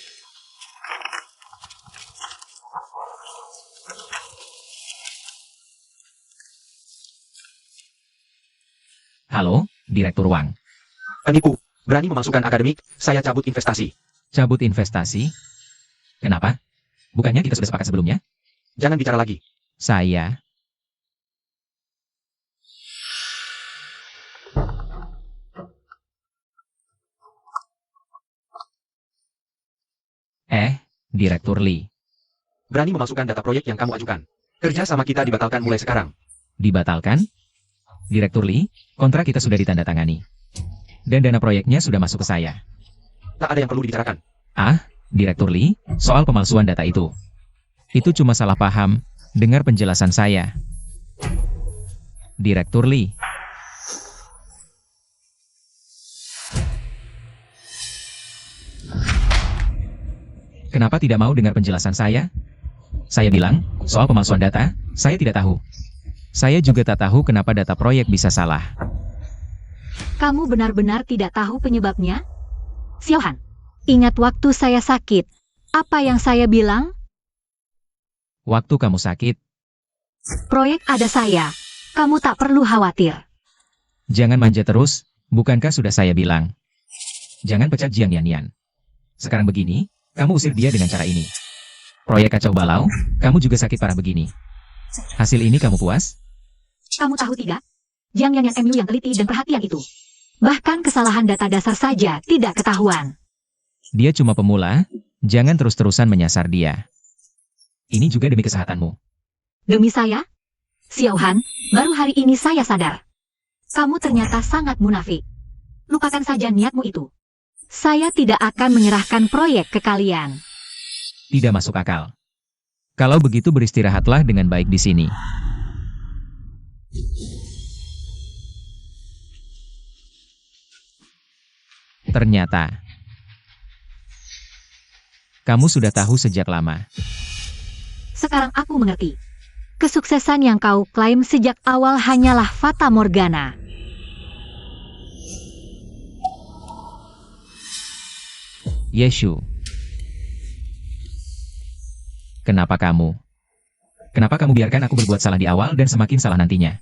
Halo, Direktur Wang. Penipu, berani memasukkan akademik, saya cabut investasi. Cabut investasi? Kenapa? Bukannya kita sudah sepakat sebelumnya? Jangan bicara lagi. Saya. Direktur Lee. Berani memasukkan data proyek yang kamu ajukan. Kerja sama kita dibatalkan mulai sekarang. Dibatalkan? Direktur Lee, kontrak kita sudah ditandatangani. Dan dana proyeknya sudah masuk ke saya. Tak ada yang perlu dibicarakan. Direktur Lee, soal pemalsuan data itu. Itu cuma salah paham. Dengar penjelasan saya. Direktur Lee. Kenapa tidak mau dengar penjelasan saya? Saya bilang, soal pemalsuan data, saya tidak tahu. Saya juga tak tahu kenapa data proyek bisa salah. Kamu benar-benar tidak tahu penyebabnya? Xiao Han, ingat waktu saya sakit. Apa yang saya bilang? Waktu kamu sakit, Proyek ada saya. Kamu tak perlu khawatir. jangan manja terus, bukankah sudah saya bilang? Jangan pecat Jiang Yanyan. Sekarang begini, kamu usir dia dengan cara ini. Proyek kacau balau, kamu juga sakit parah begini. Hasil ini kamu puas? Kamu tahu tidak? Jiang Yanyan MU yang teliti dan perhatian itu. Bahkan kesalahan data dasar saja tidak ketahuan. Dia cuma pemula, jangan terus-terusan menyasar dia. Ini juga demi kesehatanmu. Demi saya? Xiao Han, baru hari ini saya sadar. Kamu ternyata sangat munafik. Lupakan saja niatmu itu. Saya tidak akan menyerahkan proyek ke kalian. Tidak masuk akal. Kalau begitu beristirahatlah dengan baik di sini. Ternyata, kamu sudah tahu sejak lama. Sekarang aku mengerti. Kesuksesan yang kau klaim sejak awal hanyalah fata morgana. Yeshu. Kenapa kamu biarkan aku berbuat salah di awal dan semakin salah nantinya?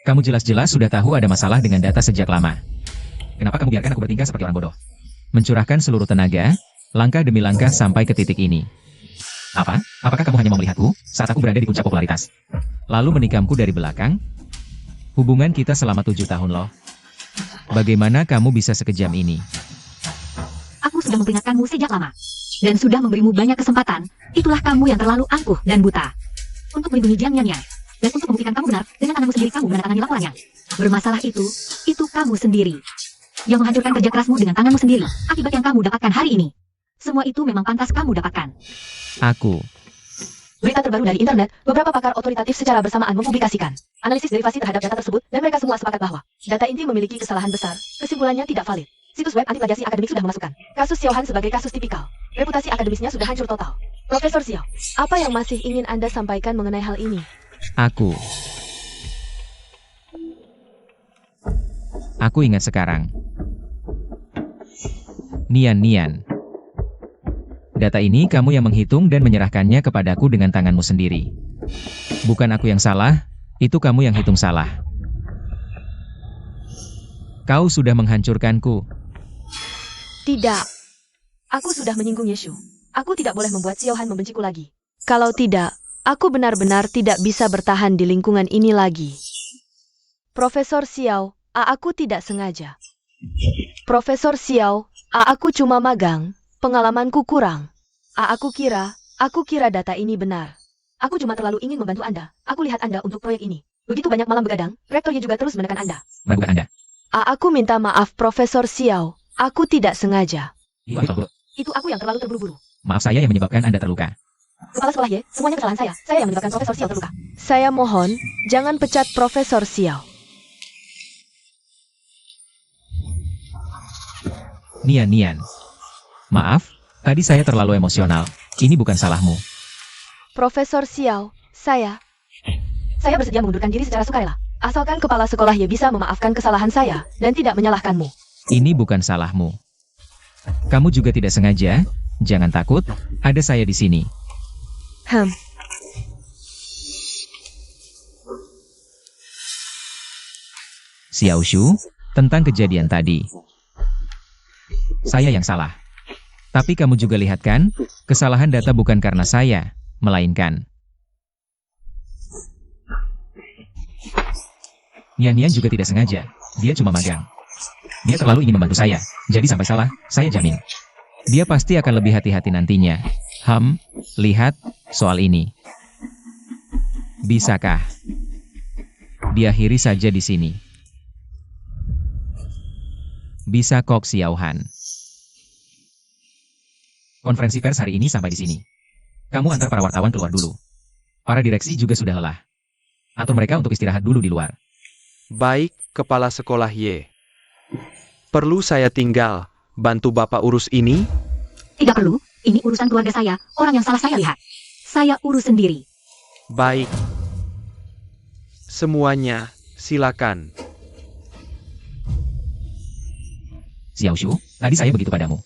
Kamu jelas-jelas sudah tahu ada masalah dengan data sejak lama. Kenapa kamu biarkan aku bertingkah seperti orang bodoh? Mencurahkan seluruh tenaga, langkah demi langkah sampai ke titik ini. Apakah kamu hanya mau melihatku saat aku berada di puncak popularitas? Lalu menikamku dari belakang? Hubungan kita selama 7 tahun loh. Bagaimana kamu bisa sekejam ini? Aku sudah memperingatkanmu sejak lama. Dan sudah memberimu banyak kesempatan. Itulah kamu yang terlalu angkuh dan buta. Untuk melindungi Jiang Yanyan. Dan untuk membuktikan kamu benar, dengan tanganmu sendiri kamu menandatangani laporannya. Bermasalah itu kamu sendiri. Yang menghancurkan kerja kerasmu dengan tanganmu sendiri. Akibat yang kamu dapatkan hari ini. Semua itu memang pantas kamu dapatkan. Aku. Berita terbaru dari internet, beberapa pakar otoritatif secara bersamaan mempublikasikan analisis derivasi terhadap data tersebut, dan mereka semua sepakat bahwa data inti memiliki kesalahan besar. Kesimpulannya tidak valid. Situs web anti plagiasi akademik sudah memasukkan kasus Xiao Han sebagai kasus tipikal. Reputasi akademisnya sudah hancur total. Profesor Xiao, Apa yang masih ingin Anda sampaikan mengenai hal ini? Aku ingat sekarang. Nian. Data ini kamu yang menghitung dan menyerahkannya kepadaku dengan tanganmu sendiri. Bukan aku yang salah, itu kamu yang hitung salah. Kau sudah menghancurkanku. Tidak. aku sudah menyinggung Yeshu. Aku tidak boleh membuat Xiao Han membenciku lagi. Kalau tidak, aku benar-benar tidak bisa bertahan di lingkungan ini lagi. Profesor Xiao, aku tidak sengaja. Profesor Xiao, aku cuma magang, pengalamanku kurang. Aku kira data ini benar. Aku cuma terlalu ingin membantu Anda. Aku lihat Anda untuk proyek ini. Begitu banyak malam begadang, rektornya juga terus menekan Anda. Meragukan Anda. Aku minta maaf Profesor Xiao, aku tidak sengaja. Itu aku yang terlalu terburu-buru. Maaf, saya yang menyebabkan Anda terluka. Kepala sekolah Ye, semuanya kesalahan saya. Saya yang menyebabkan Profesor Xiao terluka. Saya mohon, jangan pecat Profesor Xiao. Nian. Maaf, tadi saya terlalu emosional. Ini bukan salahmu. Profesor Xiao, saya bersedia mengundurkan diri secara sukarela. Asalkan kepala sekolah Ye bisa memaafkan kesalahan saya dan tidak menyalahkanmu. Ini bukan salahmu. Kamu juga tidak sengaja? Jangan takut, ada saya di sini. Xiao Shu, tentang kejadian tadi. Saya yang salah. Tapi kamu juga lihat kan, kesalahan data bukan karena saya, melainkan Nian juga tidak sengaja, dia cuma magang. Dia terlalu ingin membantu saya, jadi sampai salah, saya jamin. Dia pasti akan lebih hati-hati nantinya. Lihat, soal ini. Bisakah diakhiri saja di sini? Bisa Kok Xiaohan. Konferensi pers hari ini sampai di sini. Kamu antar para wartawan keluar dulu. Para direksi juga sudah lelah. Atur mereka untuk istirahat dulu di luar. Baik, Kepala Sekolah Y. Perlu saya tinggal, bantu Bapak urus ini? Tidak perlu, ini urusan keluarga saya, orang yang salah saya lihat. Saya urus sendiri. Baik. Semuanya, silakan. Xiao Shu, tadi saya begitu padamu.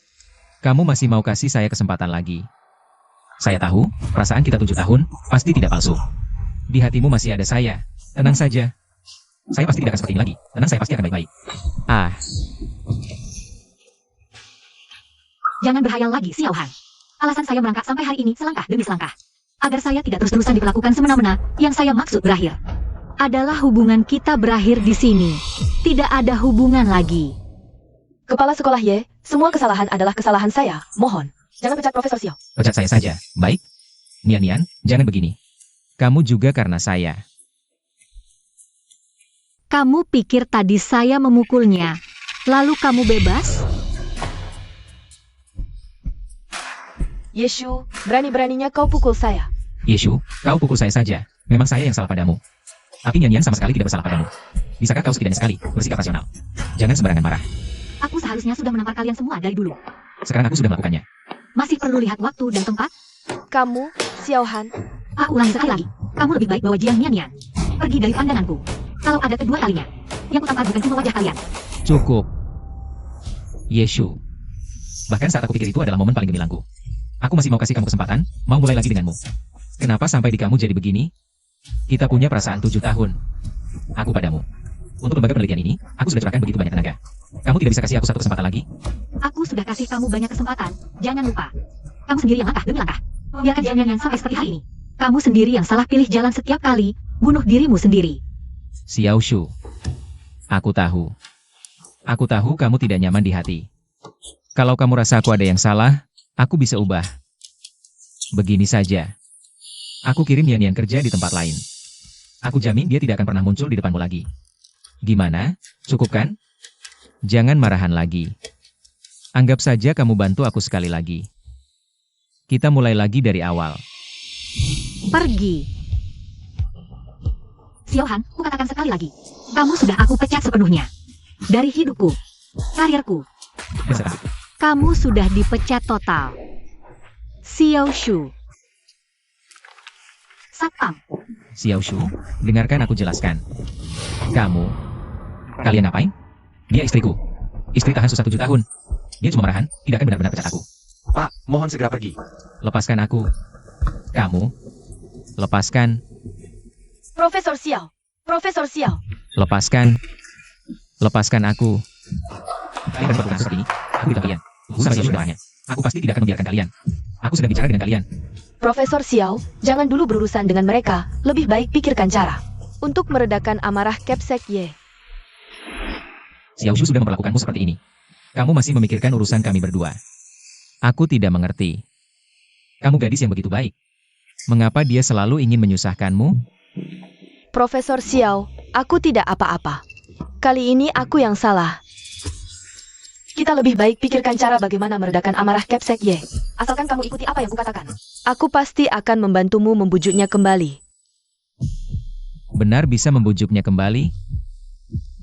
Kamu masih mau kasih saya kesempatan lagi. Saya tahu, perasaan kita 7 tahun, pasti tidak palsu. Di hatimu masih ada saya. Tenang saja. Saya pasti tidak akan seperti ini lagi. Tenang, saya pasti akan baik-baik. Jangan berhayal lagi, Xiaohan. Alasan saya merangkak sampai hari ini selangkah demi selangkah. Agar saya tidak terus-terusan diperlakukan semena-mena, yang saya maksud berakhir. Adalah hubungan kita berakhir di sini. Tidak ada hubungan lagi. Kepala Sekolah Y, semua kesalahan adalah kesalahan saya. Mohon, jangan pecat Profesor Xiao. Pecat saya saja, baik? Nian, jangan begini. Kamu juga karena saya. Kamu pikir tadi saya memukulnya, lalu kamu bebas? Yeshu, berani-beraninya kau pukul saya. Yeshu, kau pukul saya saja. Memang saya yang salah padamu. Tapi Nian sama sekali tidak bersalah padamu. Bisakah kau setidaknya sekali bersikap rasional? Jangan sembarangan marah. Aku seharusnya sudah menampar kalian semua dari dulu. Sekarang aku sudah melakukannya. Masih perlu lihat waktu dan tempat? Kamu, Xiaohan, Ulangi sekali lagi. Kamu lebih baik bawa Jiang Nian. Pergi dari pandanganku. Kalau ada kedua kalinya, yang kutampar bukan cuma wajah kalian. Cukup. Yeshu. Bahkan saat aku pikir itu adalah momen paling gemilangku. Aku masih mau kasih kamu kesempatan, mau mulai lagi denganmu. Kenapa sampai di kamu jadi begini? Kita punya perasaan 7 tahun. Aku padamu. Untuk lembaga penelitian ini, aku sudah curahkan begitu banyak tenaga. Kamu tidak bisa kasih aku 1 kesempatan lagi? Aku sudah kasih kamu banyak kesempatan. Jangan lupa. Kamu sendiri yang langkah demi langkah. Biarkan Jiang Nian sampai seperti hari ini. Kamu sendiri yang salah pilih jalan setiap kali. Bunuh dirimu sendiri. Xiao Shu. Aku tahu. Aku tahu kamu tidak nyaman di hati. Kalau kamu rasa aku ada yang salah, aku bisa ubah. Begini saja. Aku kirim Nian kerja di tempat lain. Aku jamin dia tidak akan pernah muncul di depanmu lagi. Gimana? Cukup kan? Jangan marahan lagi. Anggap saja kamu bantu aku sekali lagi. Kita mulai lagi dari awal. Pergi. Xiaohan, kukatakan sekali lagi. Kamu sudah aku pecat sepenuhnya. Dari hidupku. Karirku. Terserah. Kamu sudah dipecat total. Xiao Shu. Satpam. Xiao Shu, dengarkan aku jelaskan. Kalian ngapain? Dia istriku. Istri tahan susah 7 tahun. Dia cuma marahan, tidak akan benar-benar pecat aku. Pak, mohon segera pergi. Lepaskan aku. Kamu. Lepaskan. Profesor Xiao, Profesor Xiao. Lepaskan. Lepaskan aku. Kalian akan berbuat seperti ini. Aku tidak kalian. Sampai sebenarnya. Aku pasti tidak akan membiarkan kalian. Aku sedang bicara dengan kalian. Profesor Xiao, jangan dulu berurusan dengan mereka. Lebih baik pikirkan cara. untuk meredakan amarah Capsek Y. Xiao Shu sudah memperlakukanmu seperti ini. Kamu masih memikirkan urusan kami berdua. Aku tidak mengerti. Kamu gadis yang begitu baik. Mengapa dia selalu ingin menyusahkanmu? Profesor Xiao, aku tidak apa-apa. Kali ini aku yang salah. Kita lebih baik pikirkan cara bagaimana meredakan amarah Capsek Y. Asalkan kamu ikuti apa yang kukatakan. Aku pasti akan membantumu membujuknya kembali. Benar bisa membujuknya kembali?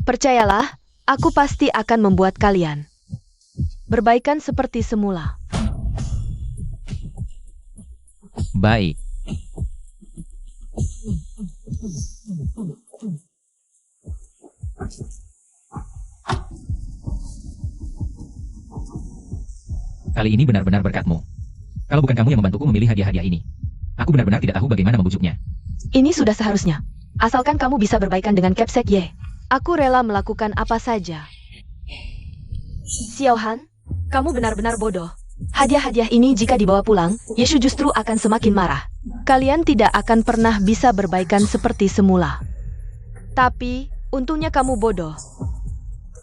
Percayalah, aku pasti akan membuat kalian berbaikan seperti semula. Baik. Kali ini benar-benar berkatmu. Kalau bukan kamu yang membantuku memilih hadiah-hadiah ini, aku benar-benar tidak tahu bagaimana membujuknya. Ini sudah seharusnya. Asalkan kamu bisa berbaikan dengan Capsek Ye. Aku rela melakukan apa saja. Xiao Han, kamu benar-benar bodoh. Hadiah-hadiah ini jika dibawa pulang, Yeshu justru akan semakin marah. Kalian tidak akan pernah bisa berbaikan seperti semula. Tapi, untungnya kamu bodoh.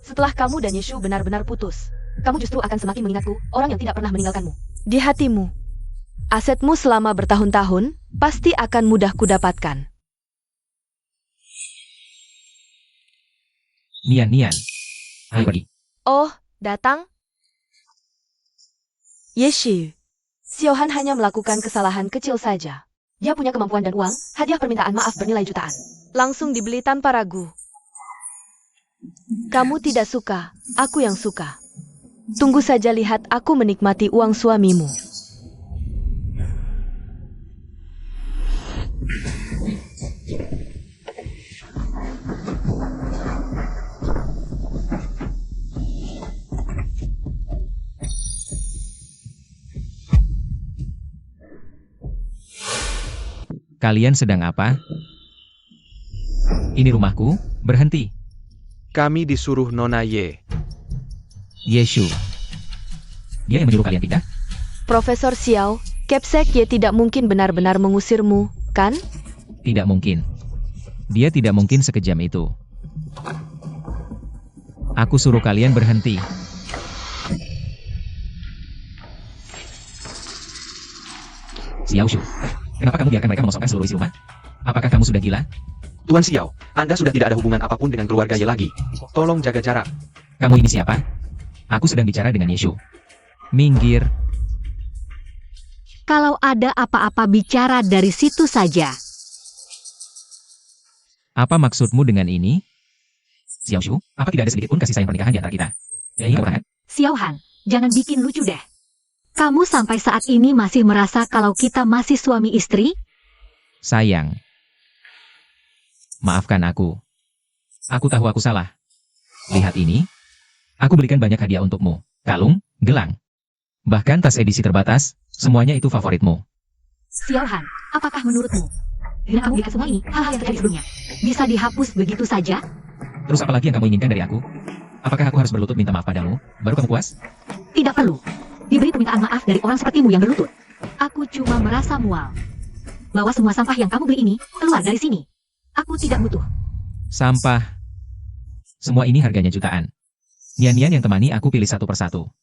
Setelah kamu dan Yeshu benar-benar putus, kamu justru akan semakin mengingatku, orang yang tidak pernah meninggalkanmu. Di hatimu, asetmu selama bertahun-tahun pasti akan mudah kudapatkan. Nian, ayo pergi. Oh, datang? Yeshu, Xiao Han hanya melakukan kesalahan kecil saja. Dia punya kemampuan dan uang, hadiah permintaan maaf bernilai jutaan. Langsung dibeli tanpa ragu. Kamu tidak suka, aku yang suka. Tunggu saja lihat aku menikmati uang suamimu. Kalian sedang apa? Ini rumahku, berhenti. Kami disuruh Nona Ye. Yeshu. Dia yang menyuruh kalian pindah? Profesor Xiao, Capsek Ye tidak mungkin benar-benar mengusirmu, kan? Tidak mungkin. Dia tidak mungkin sekejam itu. Aku suruh kalian berhenti. Xiaoshu, kenapa kamu biarkan mereka mengosongkan seluruh isi rumah? Apakah kamu sudah gila? Tuan Xiao, Anda sudah tidak ada hubungan apapun dengan keluarga Ye lagi. Tolong jaga jarak. Kamu ini siapa? Aku sedang bicara dengan Yeshu. Minggir. Kalau ada apa-apa bicara dari situ saja. Apa maksudmu dengan ini? Xiaoshu, apa tidak ada sedikit pun kasih sayang pernikahan di antara kita? Ya, kamu tangan. Xiao Han, jangan bikin lucu deh. Kamu sampai saat ini masih merasa kalau kita masih suami istri? Sayang. Maafkan aku. Aku tahu aku salah. Lihat ini. Aku belikan banyak hadiah untukmu. Kalung, gelang. Bahkan tas edisi terbatas, semuanya itu favoritmu. Xiao Han, apakah menurutmu? Dengan kamu berikan semua ini, hal-hal yang terjadi sebelumnya, bisa dihapus begitu saja? Terus apa lagi yang kamu inginkan dari aku? Apakah aku harus berlutut minta maaf padamu, baru kamu puas? Tidak perlu. Diberi permintaan maaf dari orang sepertimu yang berlutut. Aku cuma merasa mual. Bawa semua sampah yang kamu beli ini, keluar dari sini. Aku tidak butuh. Sampah. Semua ini harganya jutaan. Nian-Nian yang temani aku pilih satu persatu.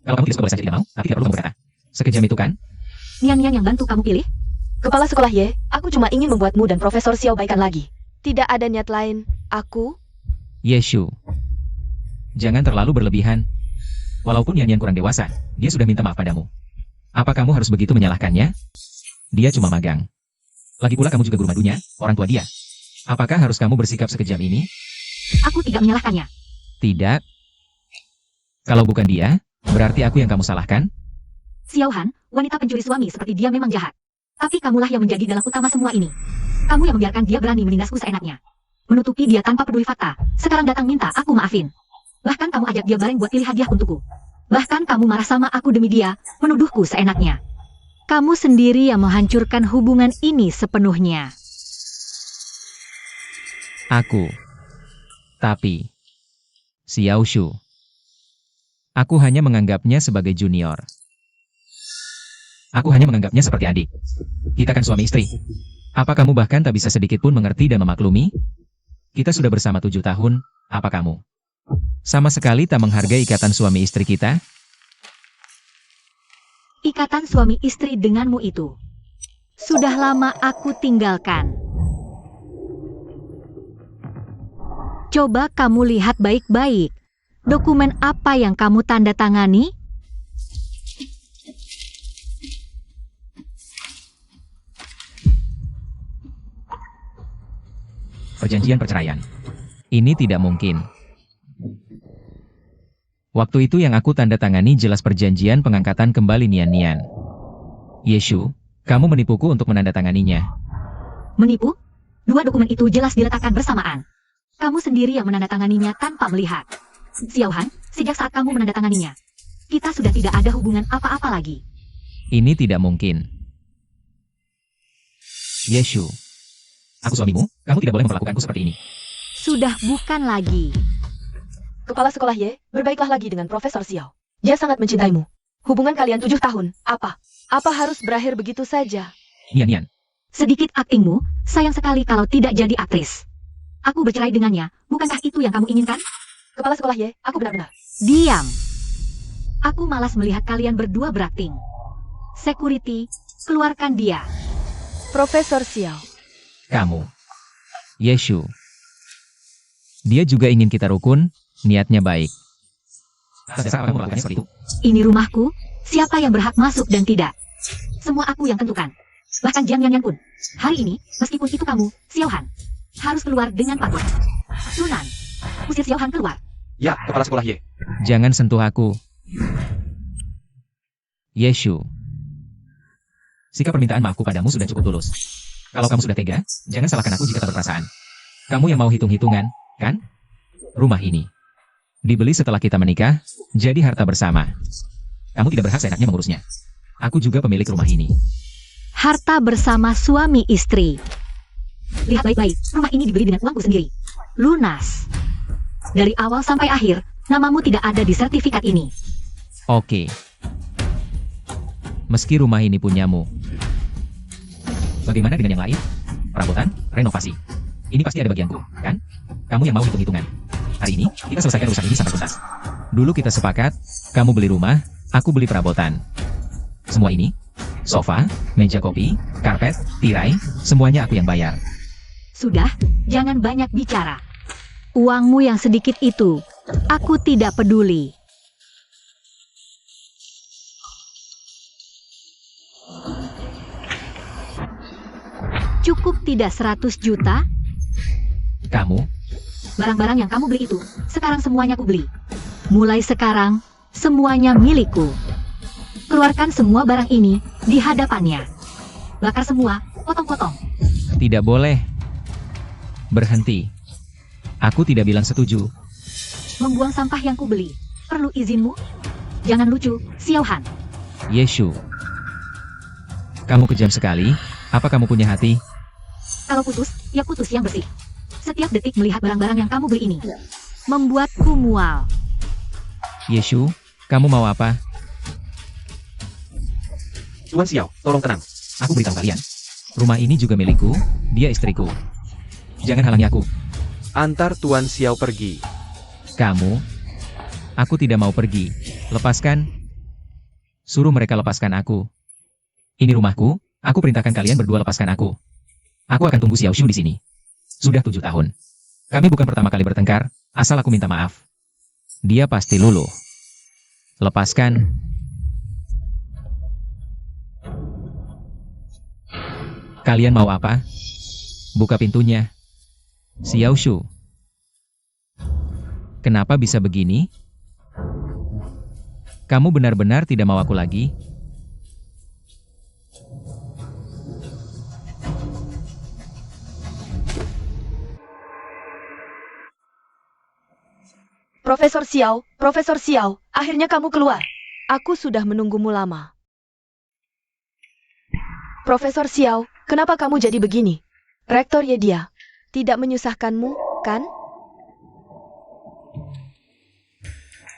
Kalau kamu tidak suka boleh saja tidak mau, tapi tidak perlu kamu berkata. Sekejam itu kan? Nian-Nian yang bantu kamu pilih? Kepala sekolah Ye, aku cuma ingin membuatmu dan Profesor Xiao baikan lagi. Tidak ada niat lain, aku. Yeshu. Jangan terlalu berlebihan. Walaupun Nian-Nian kurang dewasa, dia sudah minta maaf padamu. Apa kamu harus begitu menyalahkannya? Dia cuma magang. Lagi pula kamu juga guru madunya, orang tua dia. Apakah harus kamu bersikap sekejam ini? Aku tidak menyalahkannya. Tidak. Kalau bukan dia, berarti aku yang kamu salahkan? Xiao Han, wanita pencuri suami seperti dia memang jahat. Tapi kamulah yang menjadi dalang utama semua ini. Kamu yang membiarkan dia berani menindasku seenaknya. Menutupi dia tanpa peduli fakta. Sekarang datang minta aku maafin. Bahkan kamu ajak dia bareng buat pilih hadiah untukku. Bahkan kamu marah sama aku demi dia, menuduhku seenaknya. Kamu sendiri yang menghancurkan hubungan ini sepenuhnya. Aku. Tapi. Xiaoshu. Aku hanya menganggapnya sebagai junior. Aku hanya menganggapnya seperti adik. Kita kan suami istri. Apa kamu bahkan tak bisa sedikit pun mengerti dan memaklumi? Kita sudah bersama 7 tahun, apa kamu? Sama sekali tak menghargai ikatan suami istri kita? Ikatan suami istri denganmu itu sudah lama aku tinggalkan. Coba kamu lihat baik-baik. Dokumen apa yang kamu tanda tangani? Perjanjian perceraian. Ini tidak mungkin. Waktu itu yang aku tanda tangani jelas perjanjian pengangkatan kembali Nian-Nian. Yeshu, kamu menipuku untuk menandatanganinya. Menipu? 2 dokumen itu jelas diletakkan bersamaan. Kamu sendiri yang menandatanganinya tanpa melihat. Xiao Han, sejak saat kamu menandatanganinya, kita sudah tidak ada hubungan apa-apa lagi. Ini tidak mungkin. Yeshu, aku suamimu, kamu tidak boleh memperlakukanku seperti ini. Sudah bukan lagi. Kepala sekolah Ye, berbaiklah lagi dengan Profesor Xiao. Dia sangat mencintaimu. Hubungan kalian 7 tahun, apa? Apa harus berakhir begitu saja? Nian. Sedikit aktingmu, sayang sekali kalau tidak jadi aktris. Aku bercerai dengannya, bukankah itu yang kamu inginkan? Kepala sekolah Ye, aku benar-benar. Diam. Aku malas melihat kalian berdua berakting. Security, keluarkan dia. Profesor Xiao. Kamu. Yeshu. Dia juga ingin kita rukun, niatnya baik. Atas dasar apa kamu melakukannya seperti itu? Ini rumahku, siapa yang berhak masuk dan tidak? Semua aku yang tentukan. Bahkan Jiang Yanyan pun. Hari ini, meskipun itu kamu, Xiao Han, harus keluar dengan patut. Sunan, usir Xiao Han keluar. Ya, kepala sekolah Ye. Jangan sentuh aku. Yeshu. Sikap permintaan maafku padamu sudah cukup tulus. Kalau kamu sudah tega, jangan salahkan aku jika tak berperasaan. Kamu yang mau hitung-hitungan, kan? Rumah ini dibeli setelah kita menikah, jadi harta bersama. Kamu tidak berhak seenaknya mengurusnya. Aku juga pemilik rumah ini. Harta bersama suami istri. Lihat baik-baik, rumah ini dibeli dengan uangku sendiri. Lunas. Dari awal sampai akhir, namamu tidak ada di sertifikat ini. Oke. Meski rumah ini punyamu. Bagaimana dengan yang lain? Perabotan, renovasi. Ini pasti ada bagianku, kan? Kamu yang mau hitung-hitungan. Hari ini, kita selesaikan urusan ini sampai tuntas. Dulu kita sepakat, kamu beli rumah, aku beli perabotan. Semua ini, sofa, meja kopi, karpet, tirai, semuanya aku yang bayar. Sudah, jangan banyak bicara. Uangmu yang sedikit itu, aku tidak peduli. Cukup tidak 100 juta? Kamu, Barang-barang yang kamu beli itu, sekarang semuanya aku beli. Mulai sekarang, semuanya milikku. Keluarkan semua barang ini di hadapannya. Bakar semua, potong-potong. tidak boleh. Berhenti. Aku tidak bilang setuju. Membuang sampah yang kubeli. Perlu izinmu? Jangan lucu, Xiao Han. Yeshu. Kamu kejam sekali. Apa kamu punya hati? Kalau putus, ya putus yang bersih. Setiap detik melihat barang-barang yang kamu beli ini membuatku mual. Yeshu, kamu mau apa? Tuan Xiao, tolong tenang. Aku beritahu kalian. Rumah ini juga milikku, dia istriku. Jangan halangi aku. Antar Tuan Xiao pergi. Kamu? Aku tidak mau pergi. Lepaskan. Suruh mereka lepaskan aku. Ini rumahku, aku perintahkan kalian berdua lepaskan aku. Aku akan tunggu Xiao Shu di sini. Sudah 7 tahun. Kami bukan pertama kali bertengkar, asal aku minta maaf. Dia pasti luluh. Lepaskan. Kalian mau apa? Buka pintunya. Xiao Shu. Kenapa bisa begini? Kamu benar-benar tidak mau aku lagi? Profesor Xiao, akhirnya kamu keluar. Aku sudah menunggumu lama. Profesor Xiao, kenapa kamu jadi begini? Rektor Ye dia tidak menyusahkanmu, kan?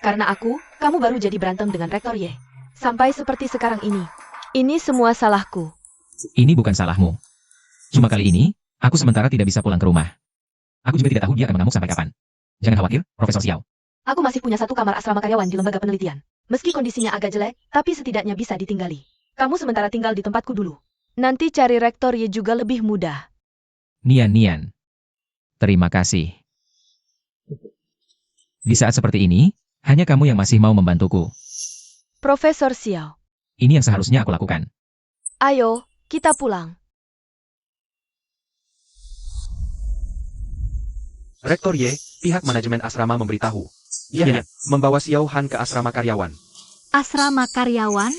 Karena kamu baru jadi berantem dengan Rektor Ye. Sampai seperti sekarang ini. Ini semua salahku. Ini bukan salahmu. Cuma kali ini, aku sementara tidak bisa pulang ke rumah. Aku juga tidak tahu dia akan mengamuk sampai kapan. Jangan khawatir, Profesor Xiao. Aku masih punya 1 kamar asrama karyawan di lembaga penelitian. Meski kondisinya agak jelek, tapi setidaknya bisa ditinggali. Kamu sementara tinggal di tempatku dulu. Nanti cari rektor Ye juga lebih mudah. Nian. Terima kasih. Di saat seperti ini, hanya kamu yang masih mau membantuku. Profesor Xiao. Ini yang seharusnya aku lakukan. Ayo, kita pulang. Rektor Ye, pihak manajemen asrama memberitahu. Dia membawa Xiao Han ke asrama karyawan. Asrama karyawan?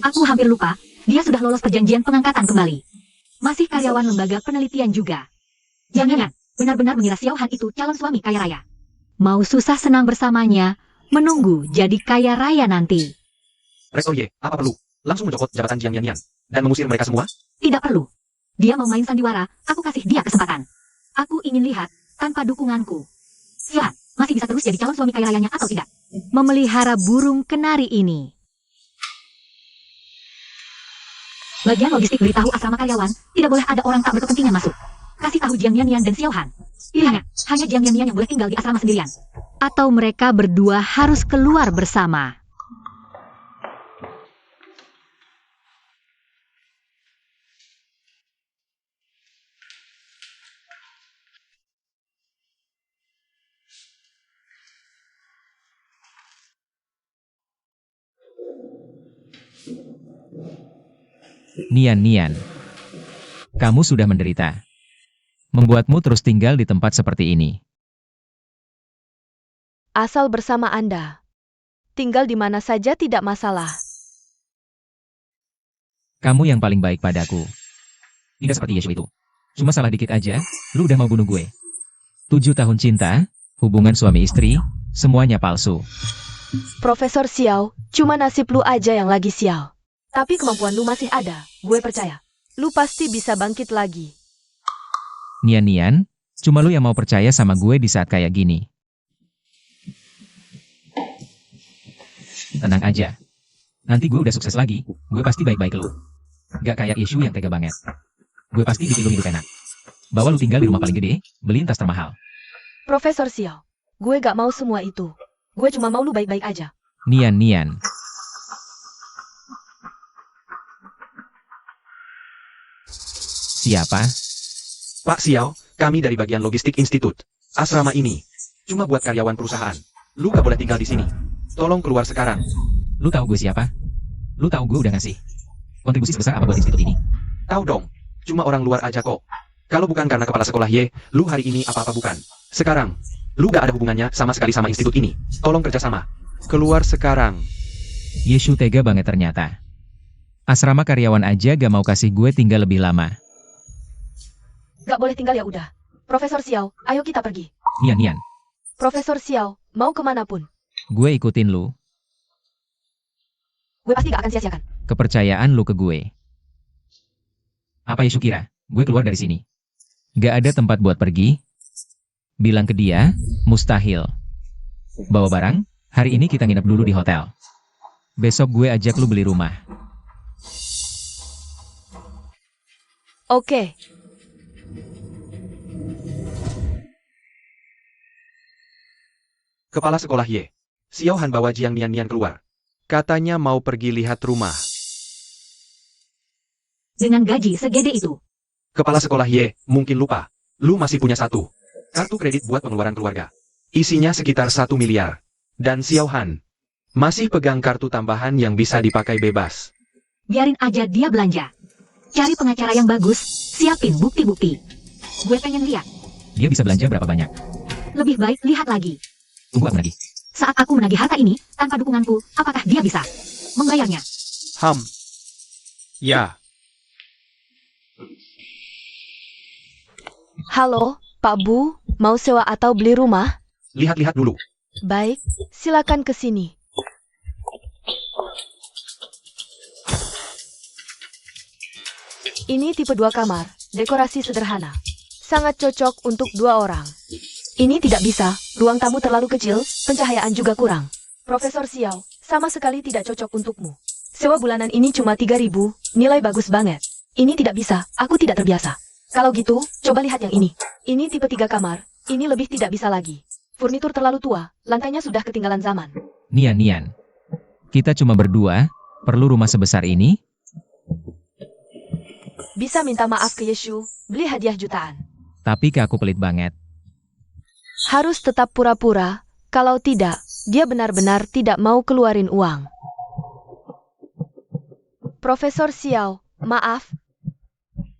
Aku hampir lupa, dia sudah lolos perjanjian pengangkatan kembali. Masih karyawan lembaga penelitian juga. Jangan benar-benar mengira Xiao Han itu calon suami kaya raya. Mau susah senang bersamanya, menunggu jadi kaya raya nanti. Rektor Ye, apa perlu? Langsung mencopot jabatan Jiang Yan Yan dan mengusir mereka semua? Tidak perlu. Dia mau main sandiwara, aku kasih dia kesempatan. Aku ingin lihat, tanpa dukunganku. Siap, masih bisa terus jadi calon suami kaya rayanya atau tidak? Memelihara burung kenari ini. Bagian logistik beritahu asrama karyawan, tidak boleh ada orang tak berkepentingan masuk. Kasih tahu Jiang Yan Yan dan Xiao Han. Pilihnya, hanya Jiang Yan Yan yang boleh tinggal di asrama sendirian. Atau mereka berdua harus keluar bersama. Nian, kamu sudah menderita. Membuatmu terus tinggal di tempat seperti ini. Asal bersama Anda. Tinggal di mana saja tidak masalah. Kamu yang paling baik padaku. Tidak seperti Yesu itu. Cuma salah dikit aja, lu udah mau bunuh gue. 7 tahun cinta, hubungan suami istri, semuanya palsu. Profesor Xiao, cuma nasib lu aja yang lagi sial. Tapi kemampuan lu masih ada, gue percaya. Lu pasti bisa bangkit lagi. Nian, cuma lu yang mau percaya sama gue di saat kayak gini. Tenang aja. Nanti gue udah sukses lagi, gue pasti baik-baik lu. Gak kayak Yesu yang tega banget. Gue pasti bikin lu hidup enak. Bawa lu tinggal di rumah paling gede, beliin tas termahal. Profesor Xiao, gue gak mau semua itu. Gue cuma mau lu baik-baik aja. Nian. Siapa? Pak Xiao, kami dari bagian logistik institut. Asrama ini cuma buat karyawan perusahaan. Lu gak boleh tinggal di sini. Tolong keluar sekarang. Lu tahu gue siapa? Lu tahu gue udah ngasih kontribusi sebesar apa buat institut ini? Tahu dong, cuma orang luar aja kok. Kalau bukan karena kepala sekolah Ye, lu hari ini apa-apa bukan. Sekarang, lu gak ada hubungannya sama sekali sama institut ini. Tolong kerjasama. Keluar sekarang. Yesu tega banget ternyata. Asrama karyawan aja gak mau kasih gue tinggal lebih lama. Gak boleh tinggal ya udah. Profesor Xiao, ayo kita pergi. Nian. Profesor Xiao, mau kemanapun. Gue ikutin lu. Gue pasti gak akan sia-siakan. Kepercayaan lu ke gue. Apa Yesu kira? Gue keluar dari sini. Gak ada tempat buat pergi. Bilang ke dia, mustahil. Bawa barang, hari ini kita nginep dulu di hotel. Besok gue ajak lu beli rumah. Oke. Kepala sekolah Ye. Xiao Han bawa Jiang Nian keluar. Katanya mau pergi lihat rumah. Dengan gaji segede itu. Kepala sekolah Ye, mungkin lupa. Lu masih punya 1 kartu kredit buat pengeluaran keluarga. Isinya sekitar 1 miliar. Dan Xiao Han masih pegang kartu tambahan yang bisa dipakai bebas. Biarin aja dia belanja. Cari pengacara yang bagus, siapin bukti-bukti. Gue pengen lihat. Dia bisa belanja berapa banyak? Lebih baik lihat lagi. Tunggu apa lagi? Saat aku menagih harta ini, tanpa dukunganku, apakah dia bisa membayarnya? Ya. Halo, Pak Bu, mau sewa atau beli rumah? Lihat-lihat dulu. Baik, silakan ke sini. Ini tipe 2 kamar, dekorasi sederhana. Sangat cocok untuk 2 orang. Ini tidak bisa, ruang tamu terlalu kecil, pencahayaan juga kurang. Profesor Xiao, sama sekali tidak cocok untukmu. Sewa bulanan ini cuma 3.000, nilai bagus banget. Ini tidak bisa, aku tidak terbiasa. Kalau gitu, coba lihat yang ini. Ini tipe 3 kamar, ini lebih tidak bisa lagi. Furnitur terlalu tua, lantainya sudah ketinggalan zaman. Nian. Kita cuma berdua, perlu rumah sebesar ini? Bisa minta maaf ke Yesu, beli hadiah jutaan. Tapi ke aku pelit banget. Harus tetap pura-pura, kalau tidak, dia benar-benar tidak mau keluarin uang. Profesor Xiao, maaf.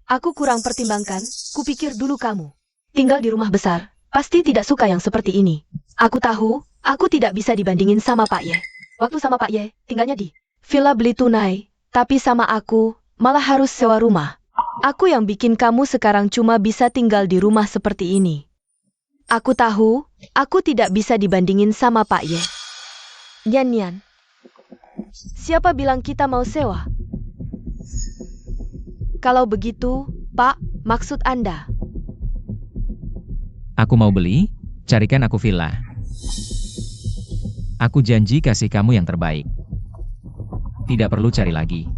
Aku kurang pertimbangkan, kupikir dulu kamu. Tinggal di rumah besar, pasti tidak suka yang seperti ini. Aku tahu, aku tidak bisa dibandingin sama Pak Ye. Waktu sama Pak Ye, tinggalnya di villa beli tunai, tapi sama aku, malah harus sewa rumah. Aku yang bikin kamu sekarang cuma bisa tinggal di rumah seperti ini. Aku tahu, aku tidak bisa dibandingin sama Pak Ye. Nian, siapa bilang kita mau sewa? Kalau begitu, Pak, maksud Anda? Aku mau beli, carikan aku villa. Aku janji kasih kamu yang terbaik. Tidak perlu cari lagi.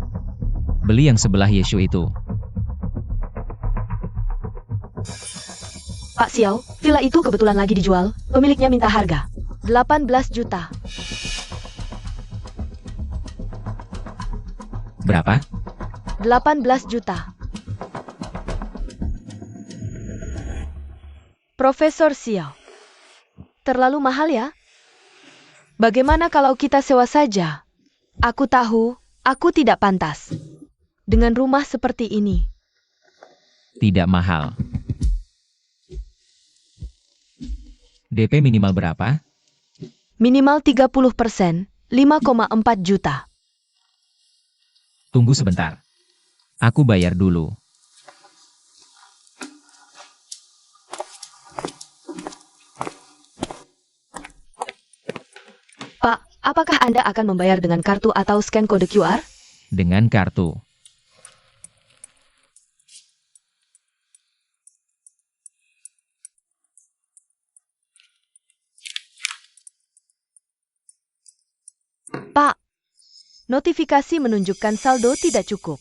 Beli yang sebelah Yeshu itu. Pak Xiao, villa itu kebetulan lagi dijual. Pemiliknya minta harga 18 juta. Berapa? 18 juta. Profesor Xiao. Terlalu mahal ya? Bagaimana kalau kita sewa saja? Aku tahu, aku tidak pantas. Dengan rumah seperti ini. Tidak mahal. DP minimal berapa? Minimal 30%, 5,4 juta. Tunggu sebentar. Aku bayar dulu. Pak, apakah Anda akan membayar dengan kartu atau scan kode QR? Dengan kartu. Pak, notifikasi menunjukkan saldo tidak cukup.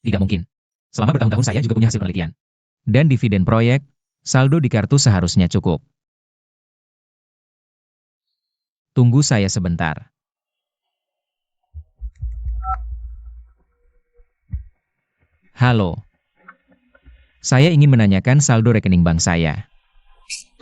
Tidak mungkin. Selama bertahun-tahun saya juga punya hasil penelitian. Dan dividen proyek, saldo di kartu seharusnya cukup. Tunggu saya sebentar. Halo. Saya ingin menanyakan saldo rekening bank saya.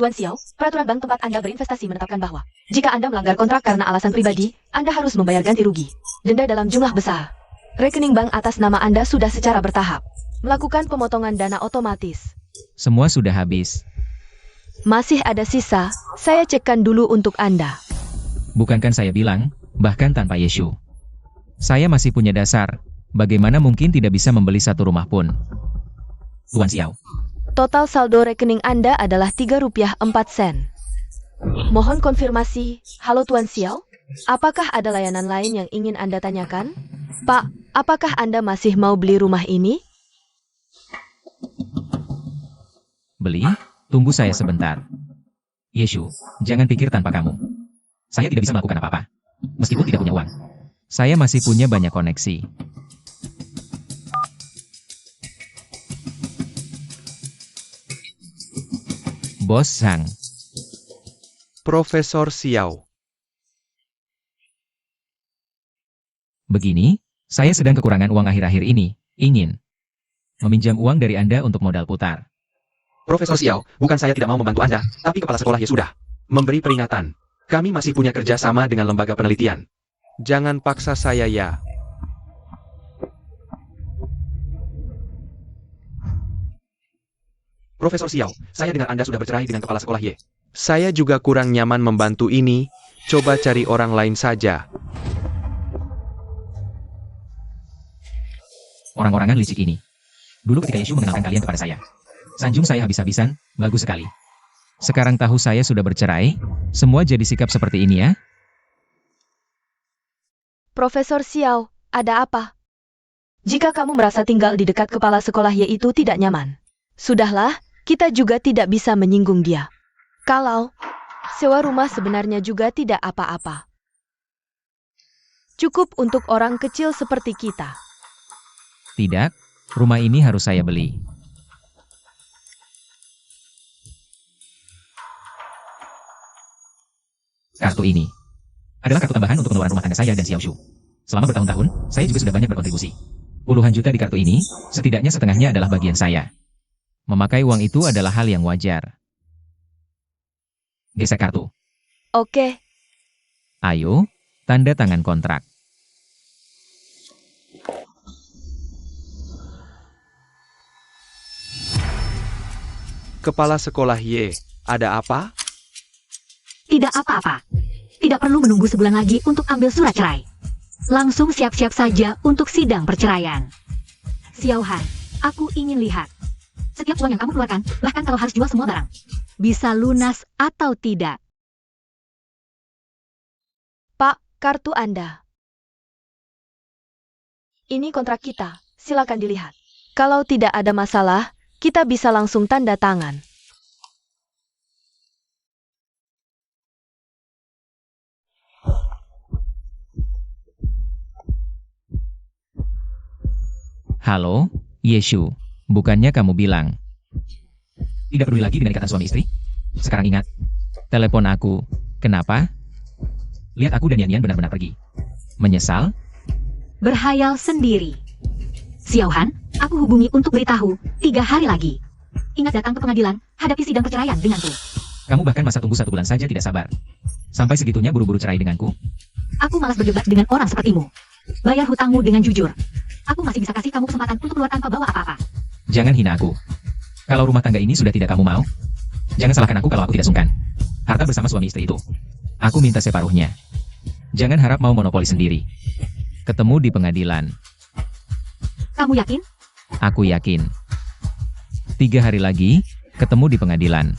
Tuan Xiao, peraturan bank tempat Anda berinvestasi menetapkan bahwa jika Anda melanggar kontrak karena alasan pribadi, Anda harus membayar ganti rugi. Denda dalam jumlah besar. Rekening bank atas nama Anda sudah secara bertahap Melakukan pemotongan dana otomatis. Semua sudah habis. Masih ada sisa, saya cekkan dulu untuk Anda. Bukankah saya bilang, bahkan tanpa Yeshu. Saya masih punya dasar. Bagaimana mungkin tidak bisa membeli satu rumah pun? Tuan Xiao. Total saldo rekening Anda adalah Rp3.04. Mohon konfirmasi. Halo Tuan Xiao, apakah ada layanan lain yang ingin Anda tanyakan? Pak, apakah Anda masih mau beli rumah ini? Beli? Tunggu saya sebentar. Yeshu, jangan pikir tanpa kamu. Saya tidak bisa melakukan apa-apa. Meskipun tidak punya uang. Saya masih punya banyak koneksi. Bos Sang. Profesor Xiao. Begini, saya sedang kekurangan uang akhir-akhir ini. Ingin meminjam uang dari Anda untuk modal putar. Profesor Xiao, bukan saya tidak mau membantu Anda, tapi kepala sekolah ya sudah memberi peringatan. Kami masih punya kerja sama dengan lembaga penelitian. Jangan paksa saya ya. Profesor Xiao, saya dengar Anda sudah bercerai dengan kepala sekolah Ye. Saya juga kurang nyaman membantu ini. Coba cari orang lain saja. Orang-orangan licik ini. Dulu ketika Yeshu mengenalkan kalian kepada saya, sanjung saya habis-habisan, bagus sekali. Sekarang tahu saya sudah bercerai, semua jadi sikap seperti ini ya? Profesor Xiao, ada apa? Jika kamu merasa tinggal di dekat kepala sekolah yaitu tidak nyaman. Sudahlah, kita juga tidak bisa menyinggung dia. Kalau sewa rumah sebenarnya juga tidak apa-apa. Cukup untuk orang kecil seperti kita. Tidak, rumah ini harus saya beli. Kartu ini adalah kartu tambahan untuk pengeluaran rumah tangga saya dan Xiaoshu. Selama bertahun-tahun, saya juga sudah banyak berkontribusi. Puluhan juta di kartu ini, setidaknya setengahnya adalah bagian saya. Memakai uang itu adalah hal yang wajar. Gesek kartu. Oke, Ayo, tanda tangan kontrak. Kepala sekolah Y, ada apa? Tidak apa-apa. Tidak perlu menunggu sebulan lagi untuk ambil surat cerai. Langsung siap-siap saja untuk sidang perceraian. Xiao Han, aku ingin lihat. Setiap uang yang kamu keluarkan, bahkan kalau harus jual semua barang, bisa lunas atau tidak. kartu Anda. Ini kontrak kita, silakan dilihat. Kalau tidak ada masalah, kita bisa langsung tanda tangan. Halo, Yeshu. Bukannya kamu bilang tidak peduli lagi dengan ikatan suami istri? Sekarang ingat, telepon aku. Kenapa? Lihat aku dan Yan Yan benar-benar pergi. Menyesal? Berhayal sendiri. Xiaohan, aku hubungi untuk beritahu, 3 hari lagi. Ingat datang ke pengadilan, hadapi sidang perceraian denganku. Kamu bahkan masa tunggu 1 bulan saja tidak sabar. Sampai segitunya buru-buru cerai denganku? Aku malas berdebat dengan orang sepertimu. Bayar hutangmu dengan jujur. Aku masih bisa kasih kamu kesempatan untuk keluar tanpa bawa apa-apa. Jangan hina aku. Kalau rumah tangga ini sudah tidak kamu mau, jangan salahkan aku kalau aku tidak sungkan. Harta bersama suami istri itu, aku minta separuhnya. Jangan harap mau monopoli sendiri. Ketemu di pengadilan. Kamu yakin? Aku yakin. 3 hari lagi, ketemu di pengadilan.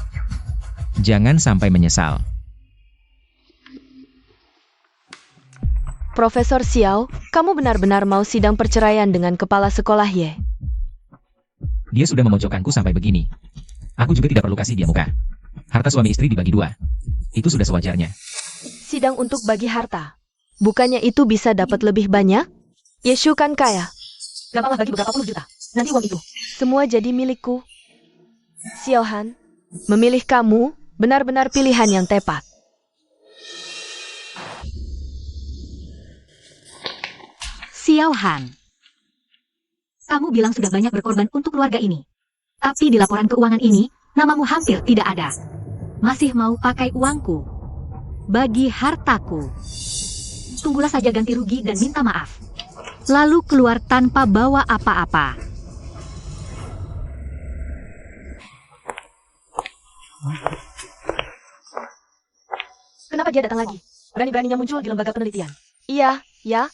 Jangan sampai menyesal. Profesor Xiao, kamu benar-benar mau sidang perceraian dengan kepala sekolah Ye? Dia sudah memojokkanku sampai begini. Aku juga tidak perlu kasih dia muka. Harta suami istri dibagi 2. Itu sudah sewajarnya. Sidang untuk bagi harta. Bukannya itu bisa dapat lebih banyak? Yeshu kan kaya. Gampanglah bagi beberapa puluh juta. Nanti uang itu. Semua jadi milikku. Xiaohan, memilih kamu benar-benar pilihan yang tepat. Xiaohan. Kamu bilang sudah banyak berkorban untuk keluarga ini. Tapi di laporan keuangan ini, namamu hampir tidak ada. Masih mau pakai uangku. Bagi hartaku. Tunggulah saja ganti rugi dan minta maaf. Lalu keluar tanpa bawa apa-apa. Kenapa dia datang lagi? Berani-beraninya muncul di lembaga penelitian. Iya, ya.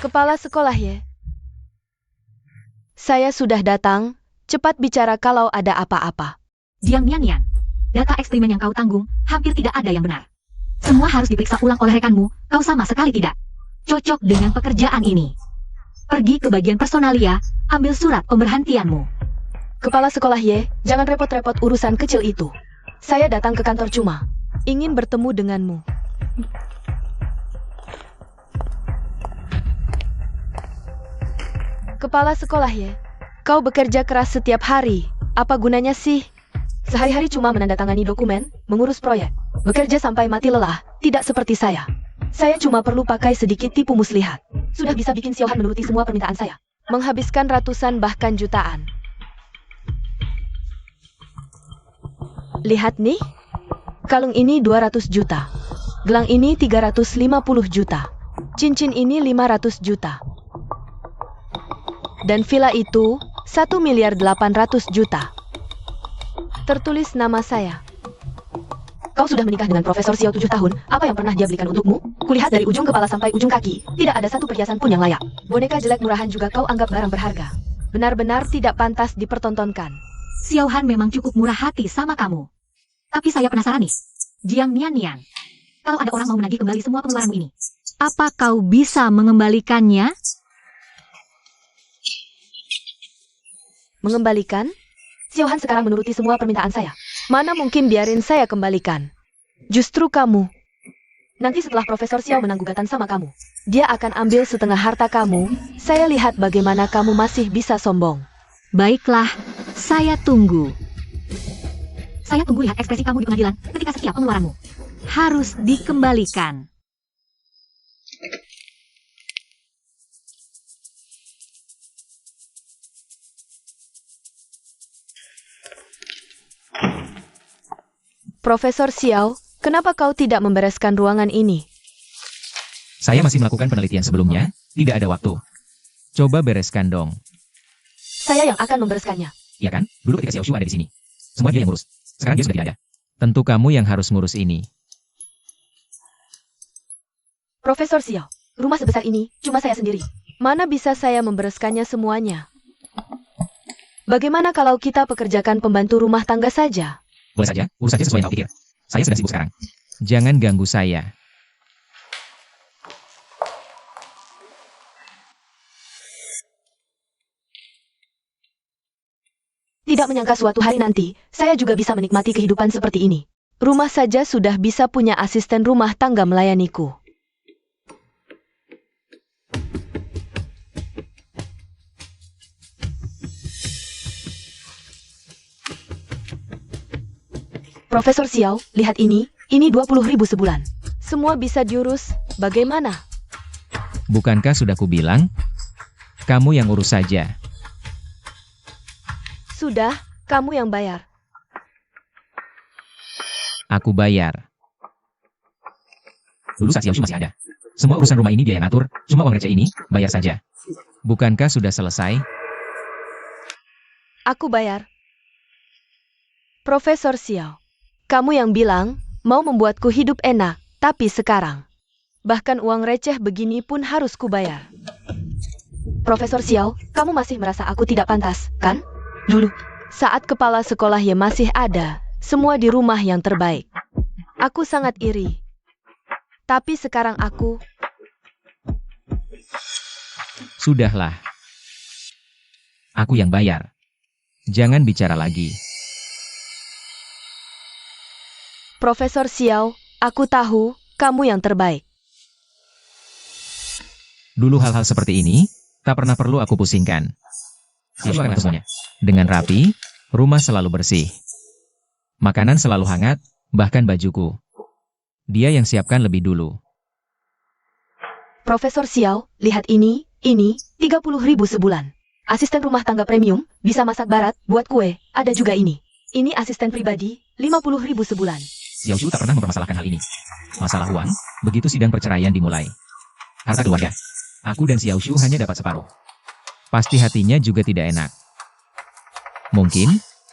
Kepala sekolah Ye. Saya sudah datang, cepat bicara kalau ada apa-apa. Jiang Nian. Data eksperimen yang kau tanggung, hampir tidak ada yang benar. Semua harus diperiksa ulang oleh rekanmu, kau sama sekali tidak cocok dengan pekerjaan ini. Pergi ke bagian personalia, ambil surat pemberhentianmu. Kepala sekolah Ye, jangan repot-repot urusan kecil itu. Saya datang ke kantor cuma ingin bertemu denganmu. Kepala sekolah Ye, kau bekerja keras setiap hari. Apa gunanya sih? Sehari-hari cuma menandatangani dokumen, mengurus proyek. Bekerja sampai mati lelah, tidak seperti saya. Saya cuma perlu pakai sedikit tipu muslihat. Sudah bisa bikin Xiaohan menuruti semua permintaan saya. Menghabiskan ratusan bahkan jutaan. Lihat nih. Kalung ini 200 juta. Gelang ini 350 juta. Cincin ini 500 juta. Dan villa itu 1.800.000.000 juta. Tertulis nama saya. Kau sudah menikah dengan Profesor Xiao 7 tahun, apa yang pernah dia belikan untukmu? Kulihat dari ujung kepala sampai ujung kaki, tidak ada satu perhiasan pun yang layak. Boneka jelek murahan juga kau anggap barang berharga. Benar-benar tidak pantas dipertontonkan. Xiaohan memang cukup murah hati sama kamu. Tapi saya penasaran nih, Jiang Nian. Kalau ada orang mau menagih kembali semua pengeluaranmu ini, apa kau bisa mengembalikannya? Mengembalikan? Xiaohan sekarang menuruti semua permintaan saya. Mana mungkin biarin saya kembalikan. Justru kamu. Nanti setelah Profesor Xiao menang gugatan sama kamu, dia akan ambil setengah harta kamu. Saya lihat bagaimana kamu masih bisa sombong. Baiklah, saya tunggu. Saya tunggu lihat ekspresi kamu di pengadilan ketika setiap pengeluaranmu harus dikembalikan. Profesor Xiao, kenapa kau tidak membereskan ruangan ini? Saya masih melakukan penelitian sebelumnya, tidak ada waktu. Coba bereskan dong. Saya yang akan membereskannya. Ya kan? Dulu ketika Xiao Shu ada di sini, semua dia yang ngurus. Sekarang dia sudah tidak ada. Tentu kamu yang harus ngurus ini. Profesor Xiao, Rumah sebesar ini, cuma saya sendiri. Mana bisa saya membereskannya semuanya? Bagaimana kalau kita pekerjakan pembantu rumah tangga saja? Boleh saja, urus saja sesuai yang kau pikir. Saya sedang sibuk sekarang. Jangan ganggu saya. Tidak menyangka suatu hari nanti, saya juga bisa menikmati kehidupan seperti ini. Rumah saja sudah bisa punya asisten rumah tangga melayaniku. Profesor Xiao, lihat ini 20.000 sebulan. Semua bisa diurus, bagaimana? Bukankah sudah kubilang? Kamu yang urus saja. Sudah, kamu yang bayar. Aku bayar. Dulu saat Xiaoshu masih ada. Semua urusan rumah ini dia yang atur, cuma uang receh ini, bayar saja. Bukankah sudah selesai? Aku bayar. Profesor Xiao, kamu yang bilang mau membuatku hidup enak, tapi sekarang bahkan uang receh begini pun harus kubayar. Profesor Xiao, kamu masih merasa aku tidak pantas, kan? Dulu, saat kepala sekolahnya masih ada, semua di rumah yang terbaik. Aku sangat iri. Tapi sekarang aku... Sudahlah. Aku yang bayar. Jangan bicara lagi. Profesor Xiao, aku tahu kamu yang terbaik. Dulu hal-hal seperti ini, tak pernah perlu aku pusingkan. Xiaoshu akan semuanya. Dengan rapi, rumah selalu bersih. Makanan selalu hangat, bahkan bajuku. Dia yang siapkan lebih dulu. Profesor Xiao, lihat ini 30.000 sebulan. Asisten rumah tangga premium, bisa masak barat, buat kue, ada juga ini. Ini asisten pribadi, 50.000 sebulan. Xiaoshu tak pernah mempermasalahkan hal ini. Masalah uang, begitu sidang perceraian dimulai. Harta keluarga. Aku dan Xiaoshu hanya dapat separuh. Pasti hatinya juga tidak enak. Mungkin,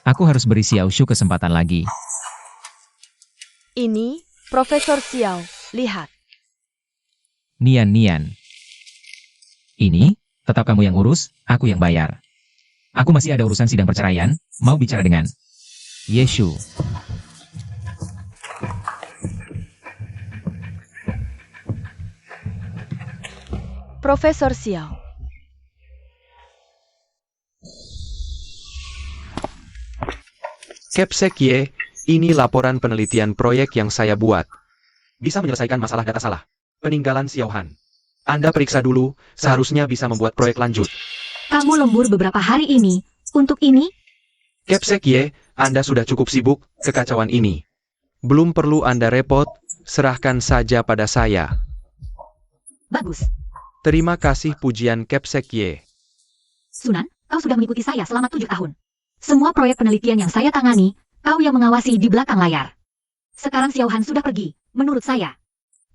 aku harus beri Xiaoshu kesempatan lagi. Ini, Profesor Xiao, lihat. Nian. Ini, tetap kamu yang urus, aku yang bayar. Aku masih ada urusan sidang perceraian, mau bicara dengan Yeshu. Profesor Xiao. Capsek Ye, ini laporan penelitian proyek yang saya buat. Bisa menyelesaikan masalah data salah. Peninggalan Xiao Han. Anda periksa dulu, seharusnya bisa membuat proyek lanjut. Kamu lembur beberapa hari ini. Untuk ini, Capsek Ye, Anda sudah cukup sibuk, kekacauan ini. Belum perlu Anda repot, serahkan saja pada saya. bagus. Terima kasih pujian Capsek Ye. Sunan, kau sudah mengikuti saya selama 7 tahun. Semua proyek penelitian yang saya tangani, kau yang mengawasi di belakang layar. Sekarang Xiao Han sudah pergi, menurut saya.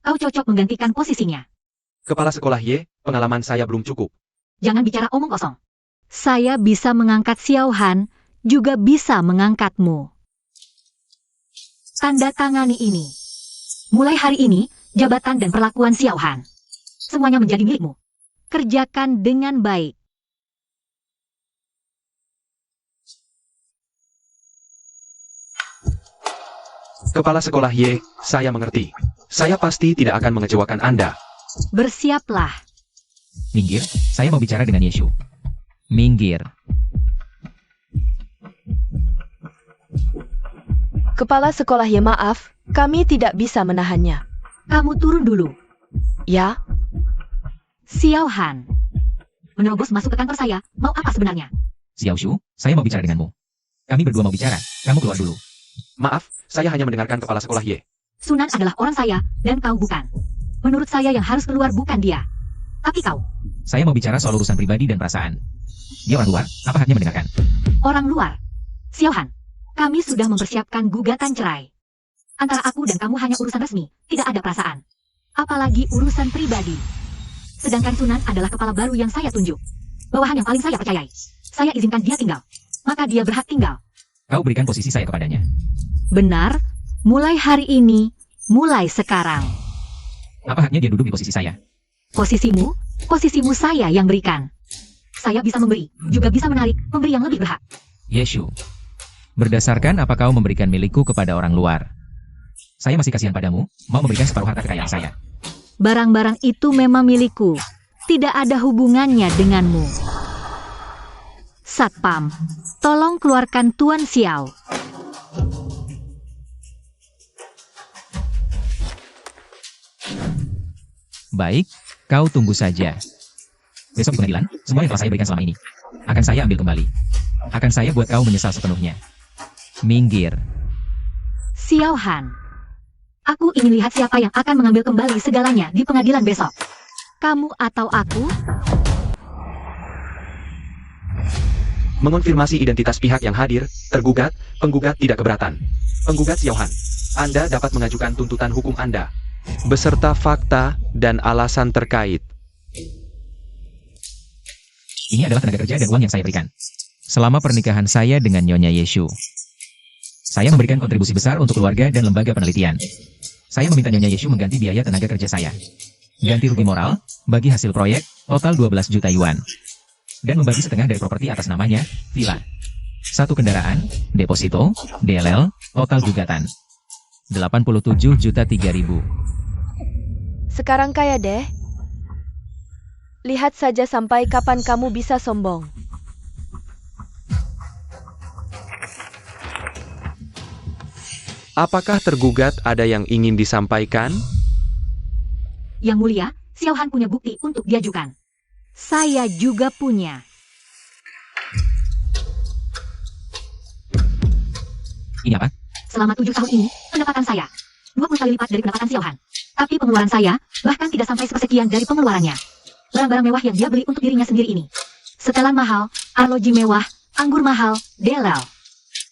Kau cocok menggantikan posisinya. Kepala sekolah Ye, pengalaman saya belum cukup. Jangan bicara omong kosong. Saya bisa mengangkat Xiao Han, juga bisa mengangkatmu. Tanda tangani ini. Mulai hari ini, jabatan dan perlakuan Xiao Han. Semuanya menjadi milikmu. Kerjakan dengan baik. Kepala sekolah Ye, saya mengerti. Saya pasti tidak akan mengecewakan Anda. Bersiaplah. Minggir, saya mau bicara dengan Yeshu. Minggir. Kepala sekolah ya maaf, kami tidak bisa menahannya. Kamu turun dulu. Ya, Xiao Han. Menerobos masuk ke kantor saya, mau apa sebenarnya? Xiaoshu, saya mau bicara denganmu. Kami berdua mau bicara, kamu keluar dulu. Maaf, saya hanya mendengarkan kepala sekolah Ye. Sunan adalah orang saya, dan kau bukan. Menurut saya yang harus keluar bukan dia. Tapi kau, Saya mau bicara soal urusan pribadi dan perasaan. Dia orang luar, apa haknya mendengarkan? orang luar. Xiao Han, kami sudah mempersiapkan gugatan cerai. Antara aku dan kamu hanya urusan resmi, tidak ada perasaan. Apalagi urusan pribadi. Sedangkan Sunan adalah kepala baru yang saya tunjuk. Bawahan yang paling saya percayai. Saya izinkan dia tinggal. Maka dia berhak tinggal. Kau berikan posisi saya kepadanya. Benar, mulai hari ini, mulai sekarang. Apa haknya dia duduk di posisi saya? Posisimu saya yang berikan. Saya bisa memberi, juga bisa menarik, memberi yang lebih berhak. Yeshu. Berdasarkan apa kau memberikan milikku kepada orang luar? Saya masih kasihan padamu, mau memberikan separuh harta kekayaan saya. Barang-barang itu memang milikku. Tidak ada hubungannya denganmu. Satpam, tolong keluarkan Tuan Xiao. Baik, kau tunggu saja. Besok di pengadilan, semua yang telah saya berikan selama ini akan saya ambil kembali. Akan saya buat kau menyesal sepenuhnya. Minggir. Xiao Han. Aku ingin lihat siapa yang akan mengambil kembali segalanya di pengadilan besok. Kamu atau aku? Mengonfirmasi identitas pihak yang hadir, tergugat, penggugat tidak keberatan. Penggugat Xiao Han, Anda dapat mengajukan tuntutan hukum Anda beserta fakta dan alasan terkait. Ini adalah tenaga kerja dan uang yang saya berikan selama pernikahan saya dengan Nyonya Yeshu. Saya memberikan kontribusi besar untuk keluarga dan lembaga penelitian. Saya meminta Nyonya Yeshu mengganti biaya tenaga kerja saya. Ganti rugi moral, bagi hasil proyek, total 12 juta yuan. Dan membagi setengah dari properti atas namanya, villa. 1 kendaraan, deposito, DLL, total gugatan. 87 juta 3.000. Sekarang kaya deh. Lihat saja sampai kapan kamu bisa sombong. Apakah tergugat ada yang ingin disampaikan? Yang mulia, Xiao Han punya bukti untuk diajukan. Saya juga punya. Ini apa? Selama 7 tahun ini, pendapatan saya 20 kali lipat dari pendapatan Xiao Han. Tapi pengeluaran saya bahkan tidak sampai sepersekian dari pengeluarannya. Barang-barang mewah yang dia beli untuk dirinya sendiri ini. Setelan mahal, arloji mewah, anggur mahal, delal.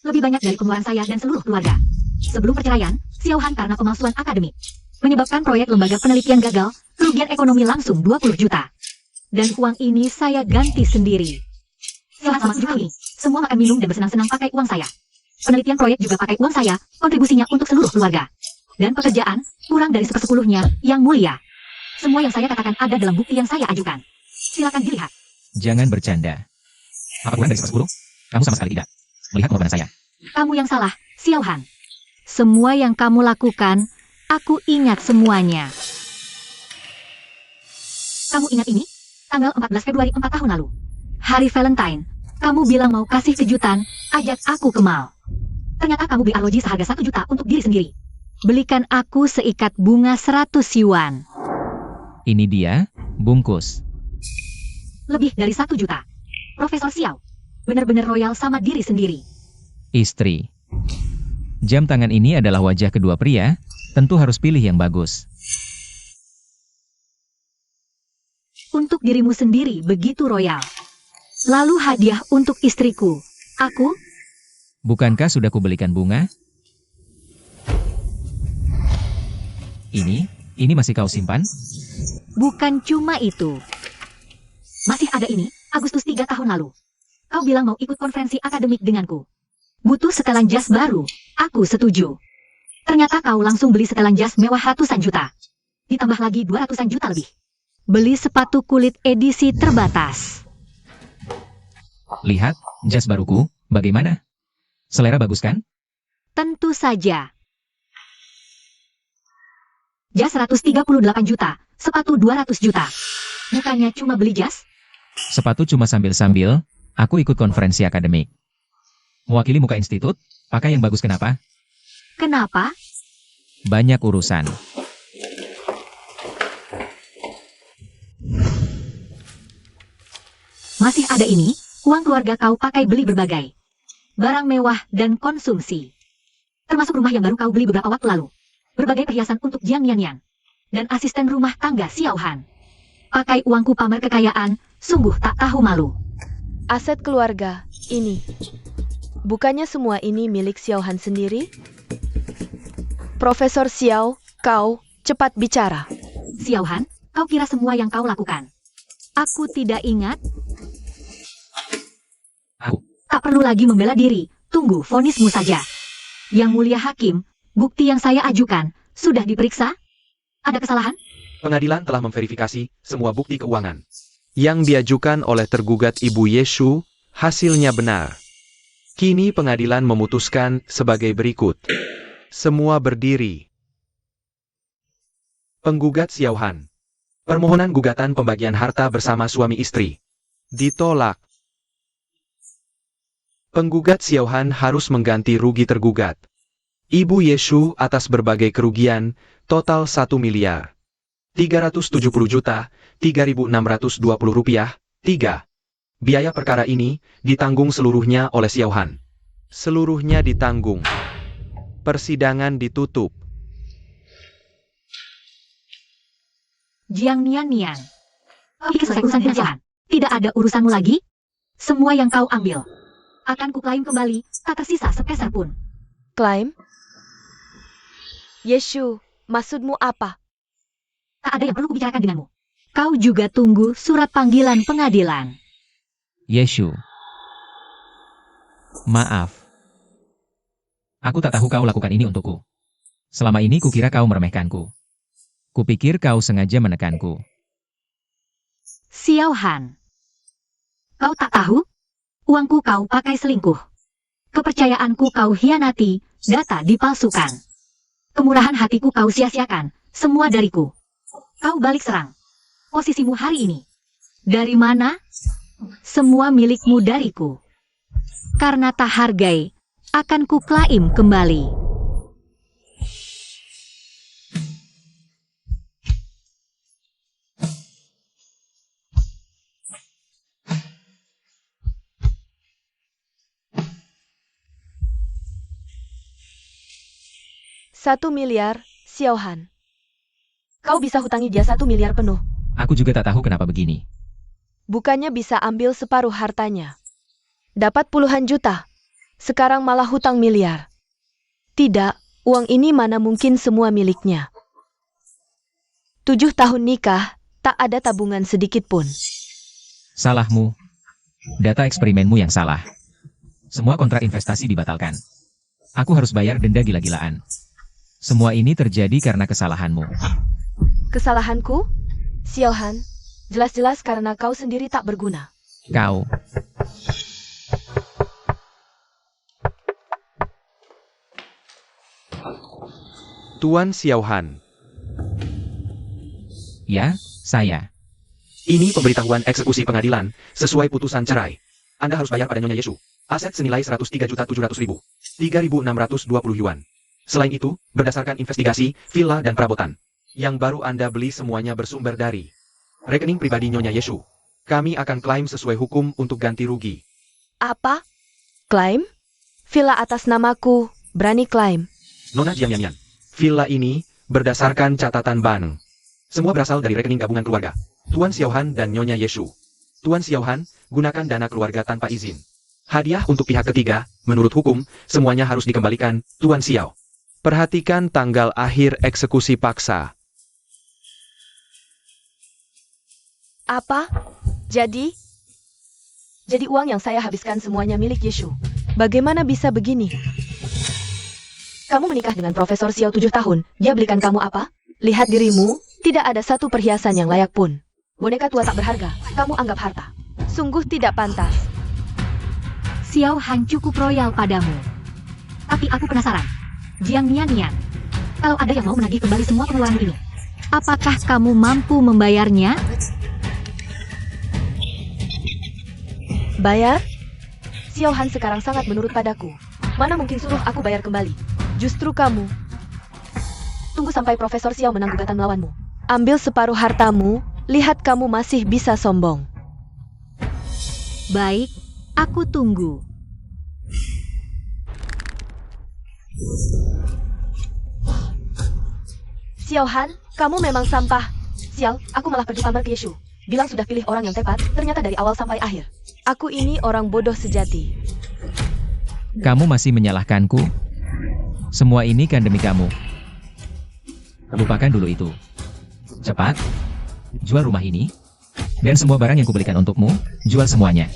Lebih banyak dari pengeluaran saya dan seluruh keluarga. Sebelum perceraian, Xiao Han karena pemalsuan akademik menyebabkan proyek lembaga penelitian gagal, kerugian ekonomi langsung 20 juta. Dan uang ini saya ganti sendiri. Xiao Han selama 7 tahun ini, semua makan minum dan bersenang-senang pakai uang saya. Penelitian proyek juga pakai uang saya, kontribusinya untuk seluruh keluarga. Dan pekerjaan, kurang dari 1/10-nya, yang mulia. Semua yang saya katakan ada dalam bukti yang saya ajukan. Silakan dilihat. Jangan bercanda. Apa kurang dari 1/10? Kamu sama sekali tidak melihat pengorbanan saya. Kamu yang salah, Xiao Han. Semua yang kamu lakukan, aku ingat semuanya. Kamu ingat ini? Tanggal 14 Februari 4 tahun lalu. Hari Valentine. Kamu bilang mau kasih kejutan, ajak aku ke mall. Ternyata kamu beli arloji seharga 1 juta untuk diri sendiri. Belikan aku seikat bunga 100 yuan. Ini dia, bungkus. Lebih dari 1 juta. Profesor Xiao. Benar-benar royal sama diri sendiri. Istri. Jam tangan ini adalah wajah kedua pria, tentu harus pilih yang bagus. Untuk dirimu sendiri begitu royal. Lalu hadiah untuk istriku. Aku? Bukankah sudah kubelikan bunga? Ini masih kau simpan? Bukan cuma itu. Masih ada ini, Agustus 3 tahun lalu. Kau bilang mau ikut konferensi akademik denganku. Butuh setelan jas baru. Aku setuju. Ternyata kau langsung beli setelan jas mewah ratusan juta. Ditambah lagi 200-an juta lebih. Beli sepatu kulit edisi terbatas. Lihat, jas baruku, bagaimana? Selera bagus kan? Tentu saja. Jas 138 juta, sepatu 200 juta. Bukannya cuma beli jas? Sepatu cuma sambil-sambil, aku ikut konferensi akademik. Mewakili muka institut, pakai yang bagus kenapa? Kenapa? Banyak urusan. Masih ada ini, uang keluarga kau pakai beli berbagai barang mewah dan konsumsi. Termasuk rumah yang baru kau beli beberapa waktu lalu. Berbagai perhiasan untuk Jiang Yanyan. Dan asisten rumah tangga Xiao Han. Pakai uangku pamer kekayaan, sungguh tak tahu malu. Aset keluarga, ini. Bukannya semua ini milik Xiao Han sendiri? Profesor Xiao, kau cepat bicara. Xiao Han, kau kira semua yang kau lakukan? Aku tidak ingat. Aku. Tak perlu lagi membela diri, tunggu vonismu saja. Yang mulia hakim, bukti yang saya ajukan, sudah diperiksa? Ada kesalahan? Pengadilan telah memverifikasi semua bukti keuangan. Yang diajukan oleh tergugat Ibu Yeshu, hasilnya benar. Kini pengadilan memutuskan sebagai berikut. Semua berdiri. Penggugat Xiao Han. Permohonan gugatan pembagian harta bersama suami istri. Ditolak. Penggugat Xiao Han harus mengganti rugi tergugat. Ibu Yeshu atas berbagai kerugian, total 1 miliar. 370.3.620 rupiah, 3. Biaya perkara ini ditanggung seluruhnya oleh Xiao Han. Seluruhnya ditanggung. Persidangan ditutup. Jiang Nian. Kau ikut selesai urusan dengan Xiao Han. Tidak ada urusanmu lagi. Semua yang kau ambil akan kuklaim kembali, tak tersisa sepeser pun. Klaim? Yeshu, maksudmu apa? Tak ada yang perlu kubicarakan denganmu. Kau juga tunggu surat panggilan pengadilan. Yeshu. Maaf. Aku tak tahu kau lakukan ini untukku. Selama ini kukira kau meremehkanku. Kupikir kau sengaja menekanku. Xiao Han. Kau tak tahu? Uangku kau pakai selingkuh. Kepercayaanku kau hianati, data dipalsukan. Kemurahan hatiku kau sia-siakan, semua dariku. Kau balik serang. Posisimu hari ini. Dari mana? Semua milikmu dariku. Karena tak hargai, akan kuklaim kembali. Satu miliar, Xiao Han. Kau bisa hutangi dia 1 miliar penuh. Aku juga tak tahu kenapa begini. Bukannya bisa ambil separuh hartanya. Dapat puluhan juta. Sekarang malah hutang miliar. Tidak, uang ini mana mungkin semua miliknya. 7 tahun nikah, tak ada tabungan sedikit pun. Salahmu. Data eksperimenmu yang salah. Semua kontrak investasi dibatalkan. Aku harus bayar denda gila-gilaan. Semua ini terjadi karena kesalahanmu. Kesalahanku? Xiao Han, jelas-jelas karena kau sendiri tak berguna. Kau. Tuan Xiao Han. Ya, saya. Ini pemberitahuan eksekusi pengadilan sesuai putusan cerai. Anda harus bayar pada Nyonya Yeshu. Aset senilai 103.700.000. 3.620 yuan. Selain itu, berdasarkan investigasi, villa dan perabotan yang baru Anda beli semuanya bersumber dari rekening pribadi Nyonya Yeshu. Kami akan klaim sesuai hukum untuk ganti rugi. Apa? Klaim? Villa atas namaku, berani klaim. Nona Jiang Yanyan. Villa ini berdasarkan catatan bank. Semua berasal dari rekening gabungan keluarga Tuan Xiao Han dan Nyonya Yeshu. Tuan Xiao Han, gunakan dana keluarga tanpa izin. Hadiah untuk pihak ketiga, menurut hukum, semuanya harus dikembalikan, Tuan Xiao. Perhatikan tanggal akhir eksekusi paksa. Apa? Jadi uang yang saya habiskan semuanya milik Yeshu. Bagaimana bisa begini? Kamu menikah dengan Profesor Xiao 7 tahun, dia belikan kamu apa? Lihat dirimu, tidak ada satu perhiasan yang layak pun. Boneka tua tak berharga, kamu anggap harta. Sungguh tidak pantas. Xiao Han cukup royal padamu. Tapi aku penasaran. Jiang Nian. Kalau ada yang mau menagih kembali semua pengeluaran ini, apakah kamu mampu membayarnya? Bayar? Xiao Han sekarang sangat menurut padaku. Mana mungkin suruh aku bayar kembali? Justru kamu. Tunggu sampai Profesor Xiao menang gugatan melawanmu. Ambil separuh hartamu, lihat kamu masih bisa sombong. Baik, aku tunggu. Xiao Han, kamu memang sampah. Xiao, aku malah pergi pamer ke Yeshu. Bilang sudah pilih orang yang tepat, ternyata dari awal sampai akhir. Aku ini orang bodoh sejati. Kamu masih menyalahkanku? Semua ini kan demi kamu. Lupakan dulu itu. Cepat, jual rumah ini, dan semua barang yang kubelikan untukmu, jual semuanya.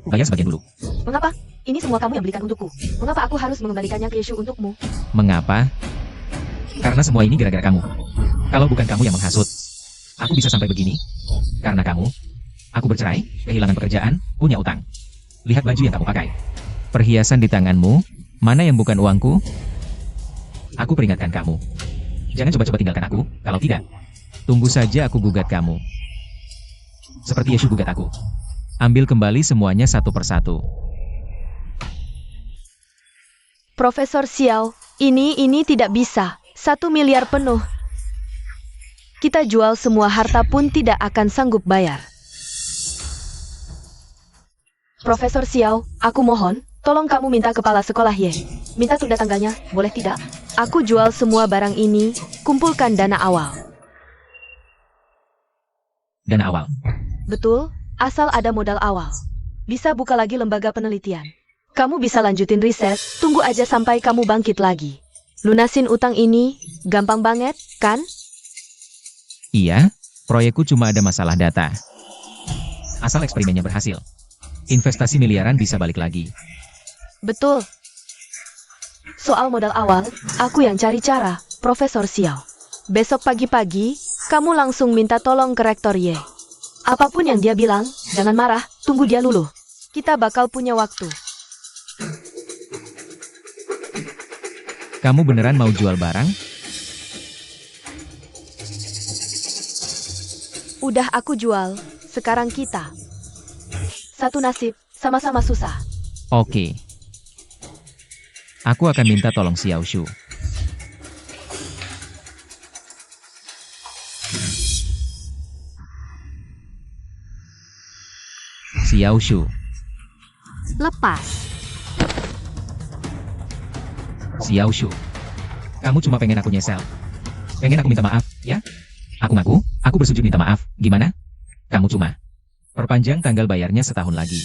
Bayar sebagian dulu. Mengapa? Ini semua kamu yang belikan untukku. Mengapa aku harus mengembalikannya ke Yeshu untukmu? Mengapa? Karena semua ini gara-gara kamu. Kalau bukan kamu yang menghasut, Aku bisa sampai begini karena kamu. Aku bercerai, kehilangan pekerjaan, punya utang. Lihat baju yang kamu pakai. Perhiasan di tanganmu, mana yang bukan uangku? Aku peringatkan kamu. Jangan coba-coba tinggalkan aku, kalau tidak. Tunggu saja aku gugat kamu. Seperti Yeshu gugat aku. Ambil kembali semuanya satu persatu. Profesor Xiao, ini tidak bisa. 1 miliar penuh. Kita jual semua harta pun tidak akan sanggup bayar. Profesor Xiao, aku mohon, tolong kamu minta kepala sekolah Ye. Minta tunda tanggalnya, boleh tidak? Aku jual semua barang ini, kumpulkan dana awal. Dana awal. Betul, asal ada modal awal. Bisa buka lagi lembaga penelitian. Kamu bisa lanjutin riset, tunggu aja sampai kamu bangkit lagi. Lunasin utang ini, gampang banget, kan? Iya, proyekku cuma ada masalah data. Asal eksperimennya berhasil. Investasi miliaran bisa balik lagi. Betul. Soal modal awal, Aku yang cari cara, Profesor Xiao. Besok pagi-pagi, kamu langsung minta tolong ke Rektor Ye. apapun yang dia bilang, jangan marah, tunggu dia luluh. Kita bakal punya waktu. Kamu beneran mau jual barang? Udah aku jual, sekarang kita. Satu nasib, sama-sama susah. Oke. Aku akan minta tolong Xiao Shu. Xiao Shu. Lepas. Xiao Shu. Kamu cuma pengen aku nyesel. Pengen aku minta maaf, ya? Aku ngaku, aku bersujud minta maaf. Gimana? Kamu cuma perpanjang tanggal bayarnya setahun lagi.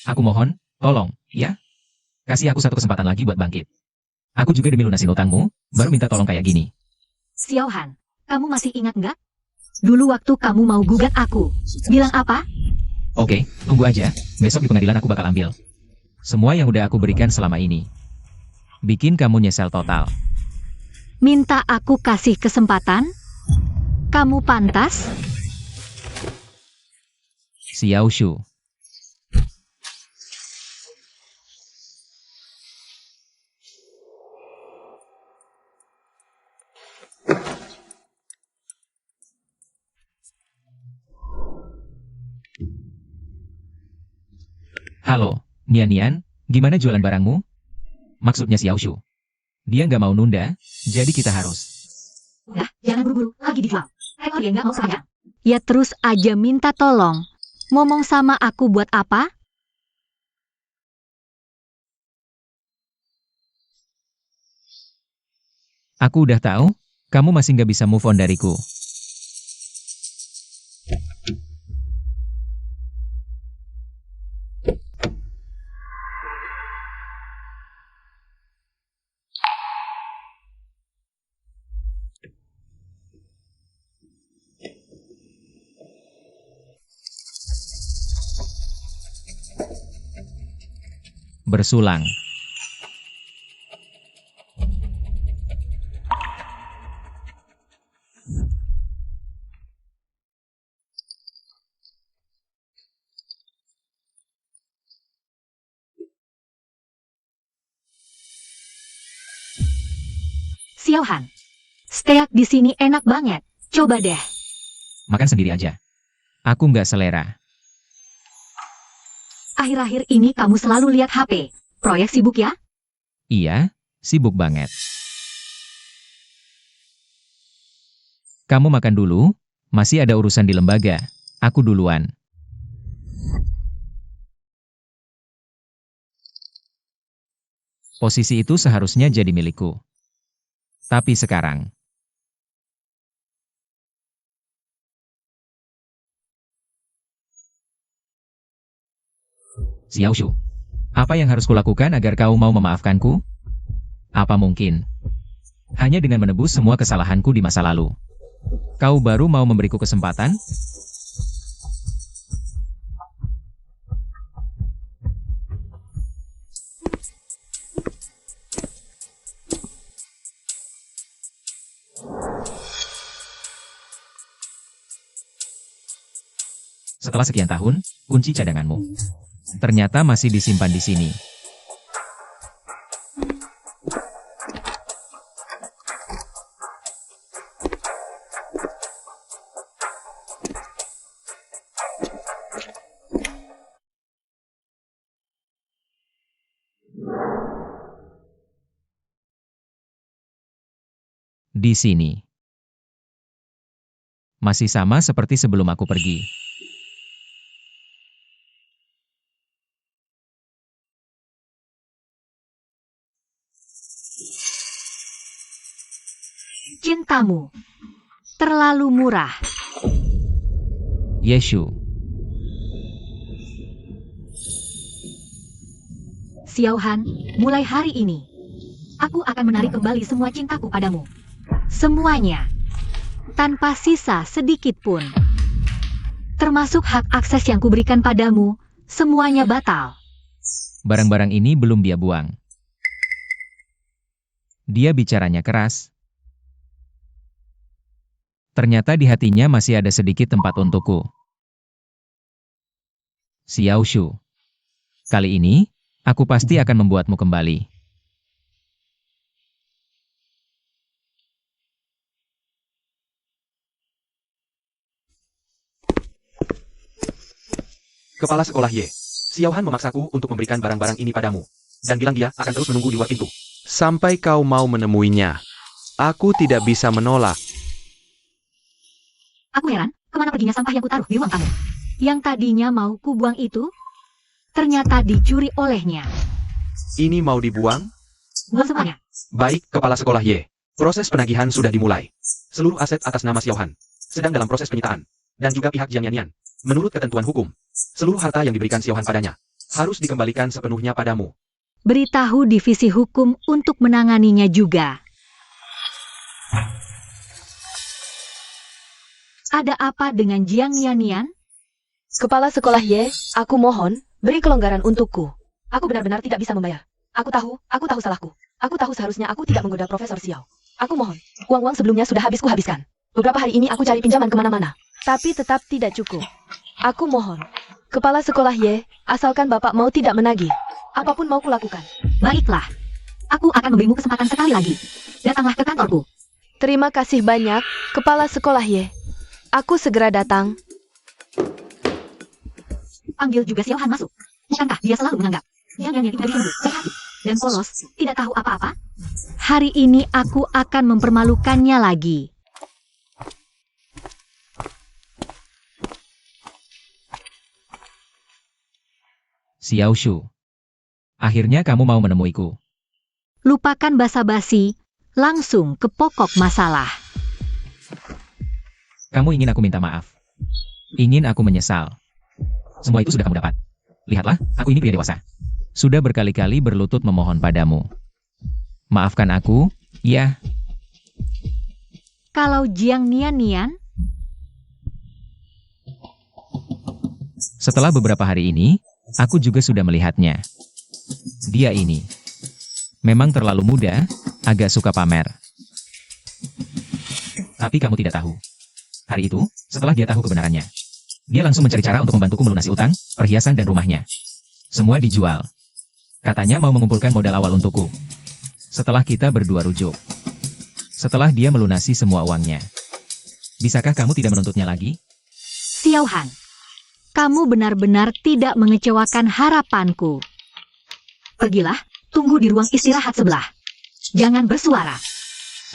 Aku mohon, tolong, ya? Kasih aku satu kesempatan lagi buat bangkit. Aku juga demi lunasin utangmu, baru minta tolong kayak gini. Xiao Han, kamu masih ingat nggak? Dulu waktu kamu mau gugat aku, bilang apa? Oke, tunggu aja. Besok di pengadilan aku bakal ambil semua yang udah aku berikan selama ini. Bikin kamu nyesel total. Minta aku kasih kesempatan? Kamu pantas? Xiao Shu. Halo, Nian, gimana jualan barangmu? Maksudnya Xiao Shu. Dia nggak mau nunda, jadi kita harus. Udah, jangan buru-buru, lagi dijual. Rektor dia nggak mau sayang. Ya terus aja minta tolong. Ngomong sama aku buat apa? Aku udah tahu, kamu masih nggak bisa move on dariku. Bersulang. Xiao Han, steak di sini enak banget. Coba deh. Makan sendiri aja. Aku nggak selera. Akhir-akhir ini kamu selalu lihat HP. Proyek sibuk ya? Iya, sibuk banget. Kamu makan dulu, masih ada urusan di lembaga. Aku duluan. Posisi itu seharusnya jadi milikku. Tapi sekarang, Xiao Shu, apa yang harus kulakukan agar kau mau memaafkanku? Apa mungkin hanya dengan menebus semua kesalahanku di masa lalu, kau baru mau memberiku kesempatan? Setelah sekian tahun, kunci cadanganmu ternyata masih disimpan di sini. Di sini. Masih sama seperti sebelum aku pergi. Cintamu terlalu murah. Yeshu, Xiaohan, mulai hari ini, aku akan menarik kembali semua cintaku padamu. Semuanya. Tanpa sisa sedikit pun. Termasuk hak akses yang kuberikan padamu, semuanya batal. barang-barang ini belum dia buang. Dia bicaranya keras. Ternyata di hatinya masih ada sedikit tempat untukku. Xiao Shu. Kali ini, aku pasti akan membuatmu kembali. Kepala sekolah Ye. Xiaohan memaksaku untuk memberikan barang-barang ini padamu. Dan bilang dia akan terus menunggu di luar pintu. Sampai kau mau menemuinya. Aku tidak bisa menolak. Aku heran, kemana perginya sampah yang kutaruh di ruang tamu? Yang tadinya mau kubuang itu, ternyata dicuri olehnya. Ini mau dibuang? Buang semuanya. Baik, Kepala sekolah Ye. Proses penagihan sudah dimulai. Seluruh aset atas nama Xiaohan sedang dalam proses penyitaan. Dan juga pihak Jiang Yanyan. Menurut ketentuan hukum, seluruh harta yang diberikan Xiaohan padanya harus dikembalikan sepenuhnya padamu. Beritahu divisi hukum untuk menanganinya juga. Ada apa dengan Jiang Yanyan? Kepala sekolah Ye, aku mohon, beri kelonggaran untukku. Aku benar-benar tidak bisa membayar. Aku tahu salahku. Aku tahu seharusnya aku tidak menggoda Profesor Xiao. Aku mohon, uang-uang sebelumnya sudah habis kuhabiskan. Beberapa hari ini aku cari pinjaman kemana-mana. Tapi tetap tidak cukup. Aku mohon. Kepala sekolah Ye, asalkan Bapak mau tidak menagih. Apapun mau kulakukan. Baiklah. Aku akan memberimu kesempatan sekali lagi. Datanglah ke kantorku. Terima kasih banyak, Kepala sekolah Ye. Aku segera datang. Panggil juga Xiaohan masuk. Bukankah dia selalu menganggap Jiang Yanyan itu lembut, jahat, dan polos, tidak tahu apa-apa? Hari ini aku akan mempermalukannya lagi. Xiao Shu. Akhirnya kamu mau menemuiku. Lupakan basa-basi, langsung ke pokok masalah. Kamu ingin aku minta maaf. Ingin aku menyesal. Semua itu sudah kamu dapat. Lihatlah, aku ini pria dewasa. Sudah berkali-kali berlutut memohon padamu. Maafkan aku, ya. Kalau Jiang Nian, Setelah beberapa hari ini, aku juga sudah melihatnya. Dia ini memang terlalu muda, agak suka pamer. Tapi kamu tidak tahu. Hari itu, setelah dia tahu kebenarannya, dia langsung mencari cara untuk membantuku melunasi utang, perhiasan dan rumahnya. Semua dijual. Katanya mau mengumpulkan modal awal untukku. Setelah kita berdua rujuk. Setelah dia melunasi semua uangnya. Bisakah kamu tidak menuntutnya lagi? Xiaohan, kamu benar-benar tidak mengecewakan harapanku. Pergilah, tunggu di ruang istirahat sebelah. Jangan bersuara.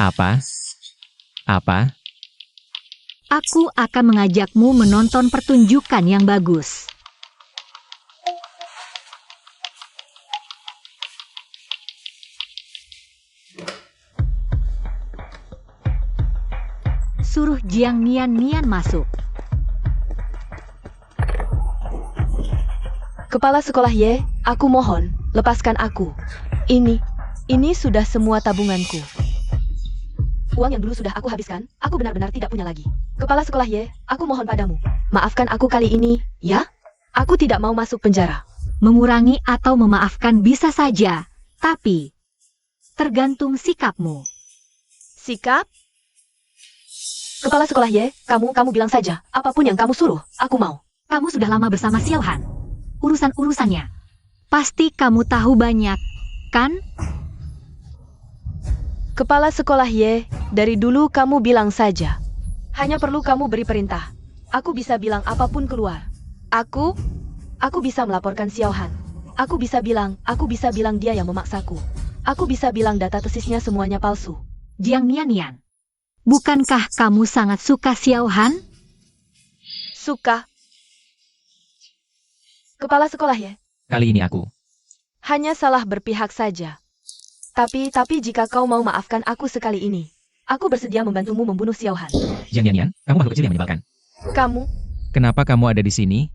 Apa? Apa? Aku akan mengajakmu menonton pertunjukan yang bagus. Suruh Jiang Nian masuk. Kepala sekolah Ye, aku mohon, lepaskan aku. Ini sudah semua tabunganku. Uang yang dulu sudah aku habiskan, aku benar-benar tidak punya lagi. Kepala sekolah Ye, aku mohon padamu. Maafkan aku kali ini, ya? Aku tidak mau masuk penjara. Mengurangi atau memaafkan bisa saja, tapi tergantung sikapmu. Sikap? Kepala sekolah Ye, kamu bilang saja, apapun yang kamu suruh, aku mau. Kamu sudah lama bersama Xiao Han. Urusan-urusannya. Pasti kamu tahu banyak, kan? Kepala sekolah Ye, dari dulu kamu bilang saja. Hanya perlu kamu beri perintah. Aku bisa bilang apapun keluar. Aku bisa melaporkan Xiao Han. Aku bisa bilang dia yang memaksaku. Aku bisa bilang data tesisnya semuanya palsu. Jiang Nian. Bukankah kamu sangat suka Xiao Han? Suka. Kepala sekolah Ye, Kali ini aku. hanya salah berpihak saja. Tapi jika kau mau maafkan aku sekali ini, aku bersedia membantumu membunuh Xiao Han. Jiang Nian, kamu makhluk kecil yang menyebalkan. Kamu, Kenapa kamu ada di sini?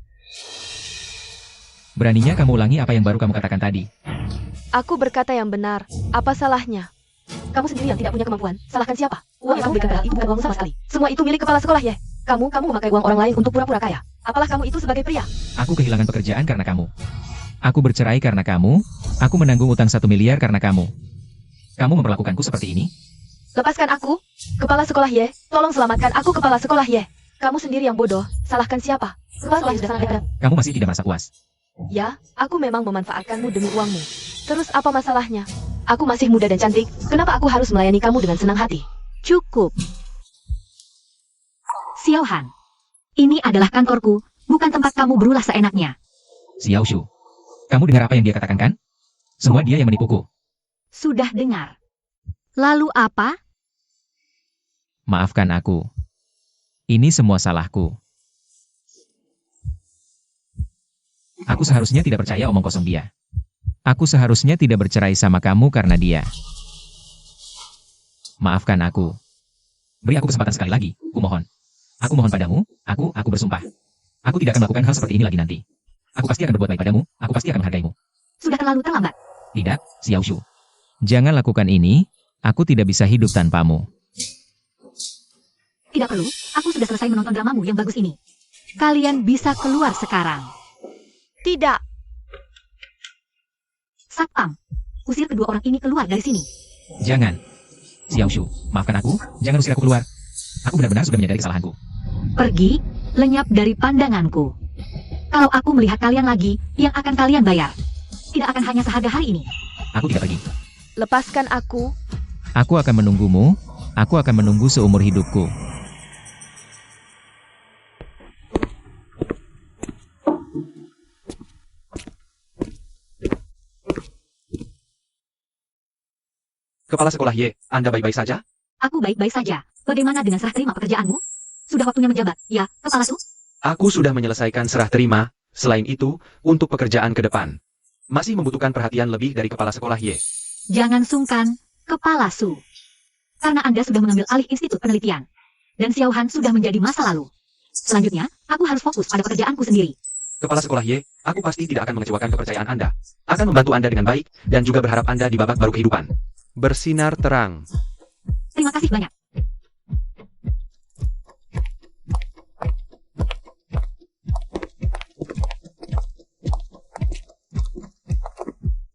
Beraninya kamu ulangi apa yang baru kamu katakan tadi. aku berkata yang benar. Apa salahnya? Kamu sendiri yang tidak punya kemampuan. Salahkan siapa? Uang yang kamu berikan pada itu bukan uangmu sama sekali. Semua itu milik kepala sekolah Ye. Kamu memakai uang orang lain untuk pura-pura kaya. Apalah kamu itu sebagai pria? Aku kehilangan pekerjaan karena kamu. Aku bercerai karena kamu. Aku menanggung utang 1 miliar karena kamu. Kamu memperlakukanku seperti ini? Lepaskan aku, kepala sekolah Ye. Tolong selamatkan aku, kepala sekolah Ye. Kamu sendiri yang bodoh. Salahkan siapa? Kepala sekolah Ye sudah sangat hebat. Kamu masih tidak merasa puas? Ya, aku memang memanfaatkanmu demi uangmu. Terus apa masalahnya? Aku masih muda dan cantik. Kenapa aku harus melayani kamu dengan senang hati? Cukup. Xiao Han. Ini adalah kantorku, bukan tempat kamu berulah seenaknya. Xiao Shu. Kamu dengar apa yang dia katakan kan? Semua dia yang menipuku. Sudah dengar. Lalu apa? Maafkan aku. Ini semua salahku. Aku seharusnya tidak percaya omong kosong dia. Aku seharusnya tidak bercerai sama kamu karena dia. Maafkan aku. Beri aku kesempatan sekali lagi, kumohon. Aku mohon padamu, aku bersumpah. Aku tidak akan melakukan hal seperti ini lagi nanti. Aku pasti akan berbuat baik padamu, aku pasti akan menghargaimu. Sudah terlalu terlambat. Tidak, Xiao Shu. Jangan lakukan ini, aku tidak bisa hidup tanpamu. Tidak perlu, aku sudah selesai menonton dramamu yang bagus ini. Kalian bisa keluar sekarang. tidak. Satpam, usir kedua orang ini keluar dari sini. Jangan. Xiao Shu, maafkan aku, jangan usir aku keluar. Aku benar-benar sudah menyadari kesalahanku. Pergi, lenyap dari pandanganku. Kalau aku melihat kalian lagi, yang akan kalian bayar. Tidak akan hanya seharga hari ini. Aku tidak pergi. Lepaskan aku. Aku akan menunggumu, aku akan menunggu seumur hidupku. Kepala sekolah Ye, Anda baik-baik saja? Aku baik-baik saja. Bagaimana dengan serah terima pekerjaanmu? Sudah waktunya menjabat, ya, Kepala Su? Aku sudah menyelesaikan serah terima. Selain itu, untuk pekerjaan ke depan, masih membutuhkan perhatian lebih dari kepala sekolah Ye. Jangan sungkan, Kepala Su. Karena Anda sudah mengambil alih institut penelitian. Dan Xiao Han sudah menjadi masa lalu. Selanjutnya, aku harus fokus pada pekerjaanku sendiri. Kepala sekolah Ye, aku pasti tidak akan mengecewakan kepercayaan Anda. Akan membantu Anda dengan baik, dan juga berharap Anda di babak baru kehidupan. Bersinar terang. Terima kasih banyak.